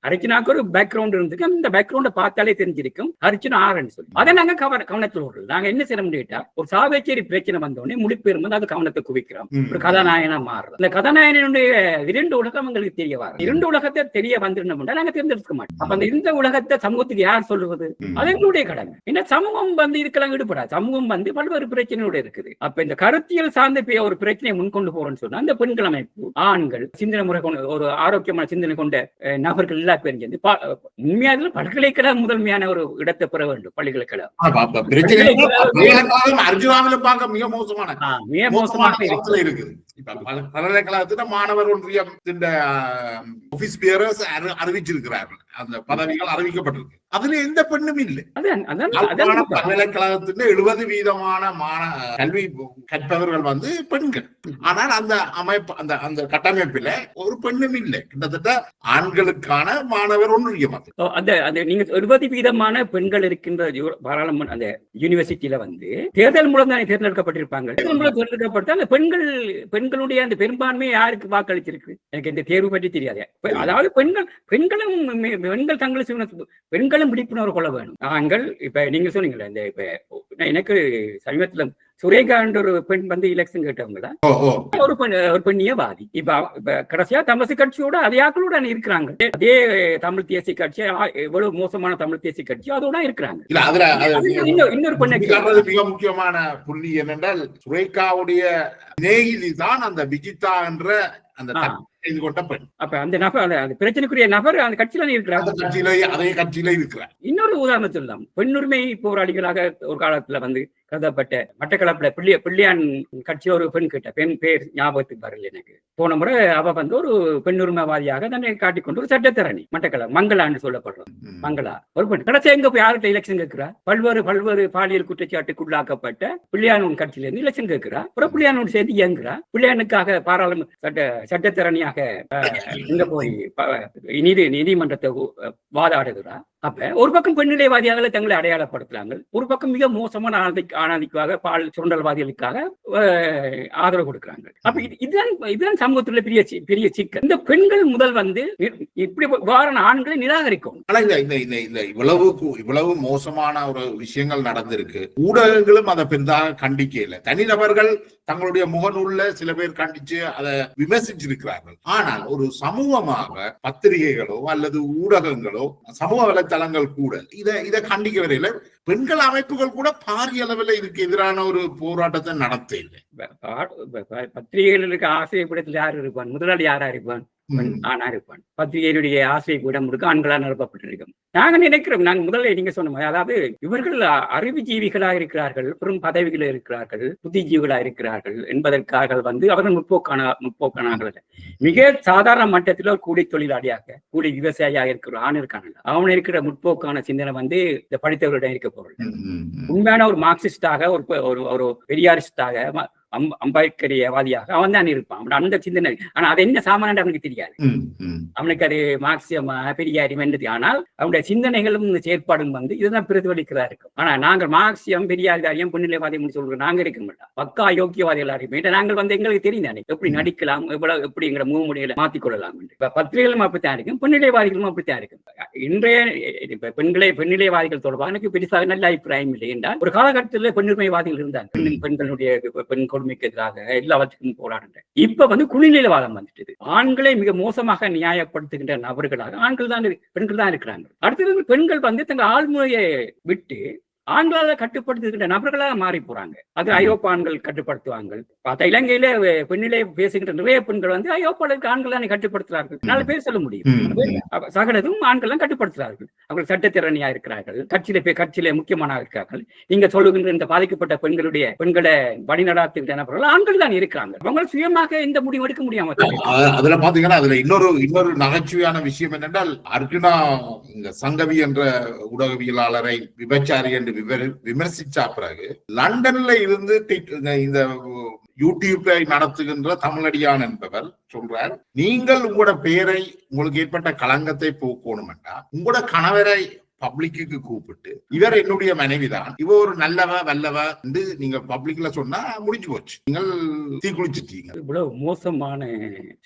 அர்ச்சனாக்கு ஒரு பேக்ரவுண்ட் இருந்துக்கு, அந்த பேக்ரவுண்ட பார்த்தாலே தெரிஞ்சிருக்கும் அர்ச்சனா ஆறுன்னு சொல்லி. அதை நாங்க கவனத்தில் விடுறோம். நாங்க என்ன செய்ய முடியா, ஒரு சாவேச்சேரி பிரச்சனை வந்தோடனே முடிப்பெரும் அது கவனத்தை குவிக்கிறோம், ஒரு கதாநாயகனா மாறுறோம். அந்த கதாநாயகனுடைய இரண்டு உலகம் எங்களுக்கு தெரிய வரும். இரண்டு உலகத்தை தெரிய வந்துருந்தோம் நாங்க தேர்ந்தெடுக்க மாட்டோம். அப்ப அந்த இந்த உலகத்தை சமூகத்துக்கு யார் சொல்லுவது, அது எங்களுடைய கடமை. ஏன்னா சமூகம் இதுக்கெல்லாம் ஈடுபடாது. சமூகம் பல்வேறு பிரச்சனையோட இருக்குது. அப்ப இந்த கருத்தியல் சார்ந்த ஒரு பிரச்சனையை முன்கொண்டு போறோம்னு சொன்னா அந்த பெண்கள் அமைப்பு, ஆண்கள், சிந்தனை முறை கொண்ட ஒரு ஆரோக்கியமான சிந்தனை கொண்ட நபர்கள் எல்லா பேரும் சேர்ந்து உண்மையாக பல்கலைக்கழகம் முதன்மையான ஒரு இடத்தை பெற வேண்டும். பல்கலைக்கழகம் மிக மோசமான இருக்குது. பல்கலைக்கழகத்துல மாணவர் ஒன்றியம் அறிவிச்சிருக்கிறார்கள். அந்த பதவிகள் அறிவிக்கப்பட்டிருக்கு. அதுல எந்த பெண்ணும் இல்லை. அதான் பல்கலைக்கழகத்தின் 70% கல்வி கற்பவர்கள் வந்து பெண்கள். ஆனால் அந்த அமைப்பு அந்த கட்டமைப்பில ஒரு பெண்ணும் இல்லை. கிட்டத்தட்ட ஆண்களுக்கான மாணவர் ஒன்றியம் அது. நீங்க 70% பெண்கள் இருக்கின்ற பாராளுமன்ற அந்த யூனிவர்சிட்டியில வந்து தேர்தல் மூலம் தானே தேர்ந்தெடுக்கப்பட்டிருப்பாங்க. தேர்தல் மூலம் தேர்ந்தெடுக்கப்பட்ட அந்த பெண்களுடைய அந்த பெரும்பான்மை யாருக்கு வாக்களிச்சிருக்கு? எனக்கு இந்த தேர்வு பற்றி தெரியாது. அதாவது பெண்கள் பெண்களும் விழிப்புணர்வு கொள்ள வேணும். நாங்கள் இப்ப நீங்க சொன்னீங்களா இந்த இப்ப எனக்கு சமீபத்தில் சுரேகா என்ற ஒரு பெண் வந்து எலெக்ஷன் கேட்டவங்க ஒரு பெண்ணியவாதி. இப்ப கடைசியா தமிழ் கட்சியோட அதே ஆக்களோட இருக்கிறாங்க. அதே தமிழ் தேசிய கட்சி எவ்வளவு மோசமான தமிழ் தேசிய கட்சி அதோட இருக்கிறாங்க. இன்னொரு பெண்ணு மிக முக்கியமான புள்ளி என்னென்றால் சுரேகாவுடைய சிநேகிதி தான் அந்த விஜிதா என்ற அந்த அப்ப அந்த நபர் அந்த பிரச்சனைக்குரிய நபர் அந்த கட்சியில இருக்கிறார். அதே கட்சியில இருக்கிறார். இன்னொரு உதாரணம் சொல்லலாம். பெண்ணுரிமை போராளிகளாக ஒரு காலத்துல வந்து கருதப்பட்ட மட்டக்களப்புல பிள்ளையான் கட்சி ஒரு பெண் கிட்ட பெண் பேர் ஞாபகத்துக்கு வரல எனக்கு. போன முறை அவ வந்து ஒரு பெண்ணுரிமைவாதியாக தன்னை காட்டிக்கொண்டு ஒரு சட்டத்தரணி மட்டக்களப்பு மங்களான்னு சொல்லப்படுறோம். மங்களா ஒரு பெண் கடைசி எங்க போய் யார்கிட்ட எலெக்ஷன் கேட்கிறா? பல்வேறு பாலியல் குற்றச்சாட்டுக்குள்ளாக்கப்பட்ட பிள்ளையான் கட்சியில இருந்து எலெக்ஷன் கேட்கிறா. அப்புறம் பிள்ளையானோடு சேர்த்து இயங்குறா. பிள்ளையானுக்காக பாராளுமன்ற சட்டத்தரணியாக இங்க போய் நீதிமன்றத்தை வாதாடுகிறா. அப்ப ஒரு பக்கம் பெண்ணிலைவாதியாக தங்களை அடையாளப்படுத்துறாங்க, ஒரு பக்கம் மிக மோசமான ஆணாதிக்காக பால் சுரண்டல்வாதிகளுக்காக ஆதரவு கொடுக்கிறாங்க. அப்ப இதுதான் சமூகத்துல பெரிய சிக்கல். இந்த பெண்கள் முதல் வந்து இப்படி வார ஆண்களை நிராகரிக்கும். ஆனா இந்த இவ்வளவு மோசமான ஒரு விஷயங்கள் நடந்திருக்கு. ஊடகங்களும் அதை பெரிதாக கண்டிக்கல. தனிநபர்கள் தங்களுடைய முகநூல்ல சில பேர் கண்டிச்சு அதை விமர்சிச்சிருக்கிறார்கள். ஆனால் ஒரு சமூகமாக பத்திரிகைகளோ அல்லது ஊடகங்களோ சமூக வலைத்தளங்கள் கூட இதை கண்டிக்க வரையில பெண்கள் அமைப்புகள் கூட பாரிய அளவில் இதுக்கு எதிரான ஒரு போராட்டத்தை நடத்த இல்லை. பத்திரிகைகளுக்கு ஆசிரியப்படத்தில் யார் இருப்பான்? முதலாளி யாரா இருப்பான்? ஆனா இருப்பான். பத்திரிகையினுடைய ஆசை கூட முழுக்க ஆண்களா நிரப்பப்பட்டிருக்கும். நாங்க நினைக்கிறோம், நாங்க முதல்ல நீங்க சொன்ன மாதிரி, அதாவது இவர்கள் அறிவுஜீவிகளா இருக்கிறார்கள், பெரும் பதவிகள் இருக்கிறார்கள், புத்திஜீவிகளா இருக்கிறார்கள் என்பதற்காக வந்து அவர்கள் முற்போக்கானார்கள். மிக சாதாரண மட்டத்தில் கூலி தொழிலாளியாக கூலி விவசாயியாக இருக்கிற ஆண் இருக்காங்க. அவன் இருக்கிற முற்போக்கான சிந்தனை வந்து இந்த படித்தவர்களிடம் இருக்க போறது. உண்மையான ஒரு மார்க்சிஸ்டாக ஒரு பெரியாரிஸ்டாக அம்பேத்கரியவாதியாக அவன் தான் இருப்பான். அந்த சிந்தனை. ஆனா அது என்ன சாமானிய அவனுக்கு தெரியாது. அவனுக்கு அது மார்க்சியமா பெரியாரி வென்றது. ஆனால் அவனுடைய சிந்தனைகளும் செயற்பாடும் வந்து இதுதான் பிரதிபலிக்கிறதா இருக்கும். ஆனா நாங்கள் மார்க்சியம் பெரியாரியம் பெண்ணிலைவாதியம் சொல்றோம். நாங்க இருக்க மாட்டோம், பக்கா யோக்கியவாதிகளா இருக்கும். நாங்கள் வந்து எங்களுக்கு தெரியும் தானே எப்படி நடிக்கலாம், எப்படி எங்களை மூமுடிகளை மாத்திக்கொள்ளலாம். இப்ப பத்திரிகைகளும் அப்படித்தான் இருக்கும், பெண்ணிலைவாதிகளும் அப்படித்தான் இருக்கும். இன்றைய பெண்ணிலைவாதிகள் தொடர்பாக எனக்கு பெருசாக நல்ல அபிப்பிராயம் இல்லை என்றால், ஒரு காலகட்டத்தில் பெண்ணுரிமைவாதிகள் இருந்தாங்க. பெண்களுடைய பெண் கொடுமைக்கு எதிராக எல்லாவற்றுக்கும் போராடுற. இப்ப வந்து குளிர்நிலைவாதம் வந்துட்டு ஆண்களை மிக மோசமாக நியாயப்படுத்துகின்ற நபர்களாக பெண்கள் தான் இருக்கிறாங்க. அடுத்தது பெண்கள் வந்து தங்கள் ஆழ்முறையை விட்டு ஆண்களால கட்டுப்படுத்துகின்ற நபர்களாக மாறி போறாங்க. அது ஐரோப்பா ஆண்கள் கட்டுப்படுத்துவாங்க. பார்த்தா இலங்கையில பெண்ணிலே பேசுகின்ற நிறைய பெண்கள் வந்து ஐரோப்பாவுக்கு ஆண்கள் தான் கட்டுப்படுத்துறார்கள். 4 பேர் சொல்ல முடியும். சகலதும் ஆண்கள் தான் கட்டுப்படுத்துறார்கள். அவர்கள் சட்டத்திறனியா இருக்கிறார்கள், கட்சியில முக்கியமான இருக்கிறார்கள். நீங்க சொல்லுகின்ற இந்த பாதிக்கப்பட்ட பெண்களை வழிநடாத்துகின்ற நபர்கள் ஆண்கள் தான் இருக்கிறாங்க. அவங்க சுயமாக எந்த முடிவு எடுக்க முடியாம. அதுல பாத்தீங்கன்னா அதுல இன்னொரு நகைச்சுவையான விஷயம் என்னென்றால், அர்ஜுனா இந்த சங்கவி என்ற ஊடகவியலாளரை விபச்சாரி என்று விமர்சிச்ச பிறகு லண்டன்ல இருந்து இந்த யூடியூப்பை நடத்துகின்ற தமிழடியான் என்பவர் சொல்றார், நீங்கள் உங்களோட பெயரை உங்களுக்கு ஏற்பட்ட களங்கத்தை போக்கணும் என்றால் உங்களோட கணவரை பப்ளிக்கு கூப்பிட்டு இவர் என்னுடைய மனைவிதான், இவ ஒரு வல்லவ என்று நீங்க பப்ளிக்ல சொன்னா முடிஞ்சு போச்சு, நீங்கள் தீக்குளிச்சிட்டீங்க. இவ்வளவு மோசமான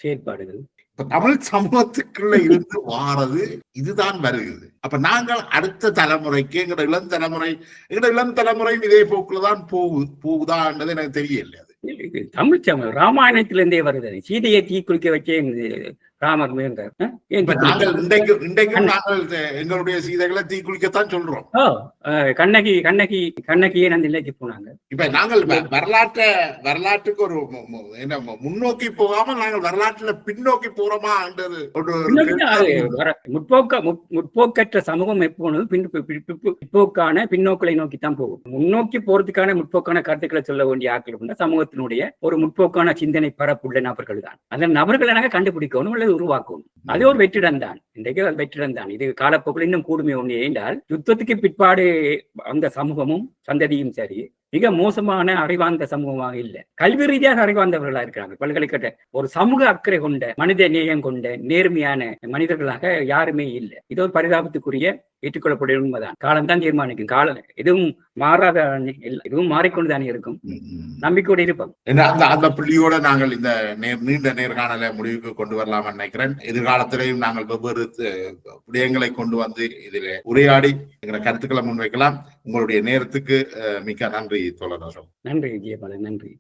செயற்பாடுகள் தமிழ் சமூகத்துக்குள்ள இருந்து வாரது இதுதான் வருகிறது. அப்ப நாங்கள் அடுத்த தலைமுறைக்கு எங்கட இளம் தலைமுறை இதே போக்குலதான் போகுதா என்றது எனக்கு தெரியல. தமிழ் சமூகம் ராமாயணத்திலிருந்தே வருது. சீதையை தீ குளிக்க வச்சே ராமர் எங்களுடைய சீதைகளை தீ குளிக்கத்தான் சொல்றோம். கண்ணகியே அந்த நிலைக்கு போனாங்க. இப்ப நாங்கள் வரலாற்றுக்கு ஒரு முன்னோக்கி போகாம நாங்கள் வரலாற்றுல பின்னோக்கி போறோமா என்றது முற்போக்கற்ற சமூகம் எப்போதும் பிற்போக்கான பின்னோக்களை நோக்கித்தான் போகும். முன்னோக்கி போறதுக்கான முற்போக்கான கருத்துக்களை சொல்ல வேண்டிய ஆட்கள் சமூகத்தினுடைய ஒரு முற்போக்கான சிந்தனை பரப்புள்ள நபர்கள் தான். அந்த நபர்களை நாங்கள் கண்டுபிடிக்கணும், அது உருவாக்கும். அது ஒரு வெற்றிடம் தான். இன்றைக்கு அது வெற்றிடம் தான். இது காலப்போக்கில் இன்னும் கூடுமை ஒன்று என்றால் யுத்தத்துக்கு பிற்பாடு அந்த சமூகமும் சந்ததியும் சரி மிக மோசமான அறிவார்ந்த சமூகமாக இல்லை. கல்வி ரீதியாக அறிவார்ந்தவர்களா இருக்கிறாங்க. பல்கலைக்கழக ஒரு சமூக அக்கறை கொண்ட மனித நேயம் கொண்ட நேர்மையான மனிதர்களாக யாருமே இல்லை. இது ஒரு பரிதாபத்துக்குரிய ஏற்றுக்கொள்ளக்கூடிய உண்மைதான். காலம்தான் தீர்மானிக்கும். காலம் எதுவும் மாறாத, எதுவும் மாறிக்கொண்டுதானே இருக்கும். நம்பிக்கையோடு இருப்போம். அந்த புள்ளியோட நாங்கள் இந்த நீண்ட நேர்காணலை முடிவுக்கு கொண்டு வரலாம் நினைக்கிறேன். எதிர்காலத்திலேயும் நாங்கள் வெவ்வேறு விடயங்களை கொண்டு வந்து இதில் உரையாடி எங்களை கருத்துக்களை முன்வைக்கலாம். உங்களுடைய நேரத்துக்கு மிக்க நன்றி தோழர். நன்றி ஜெயபாலன், நன்றி.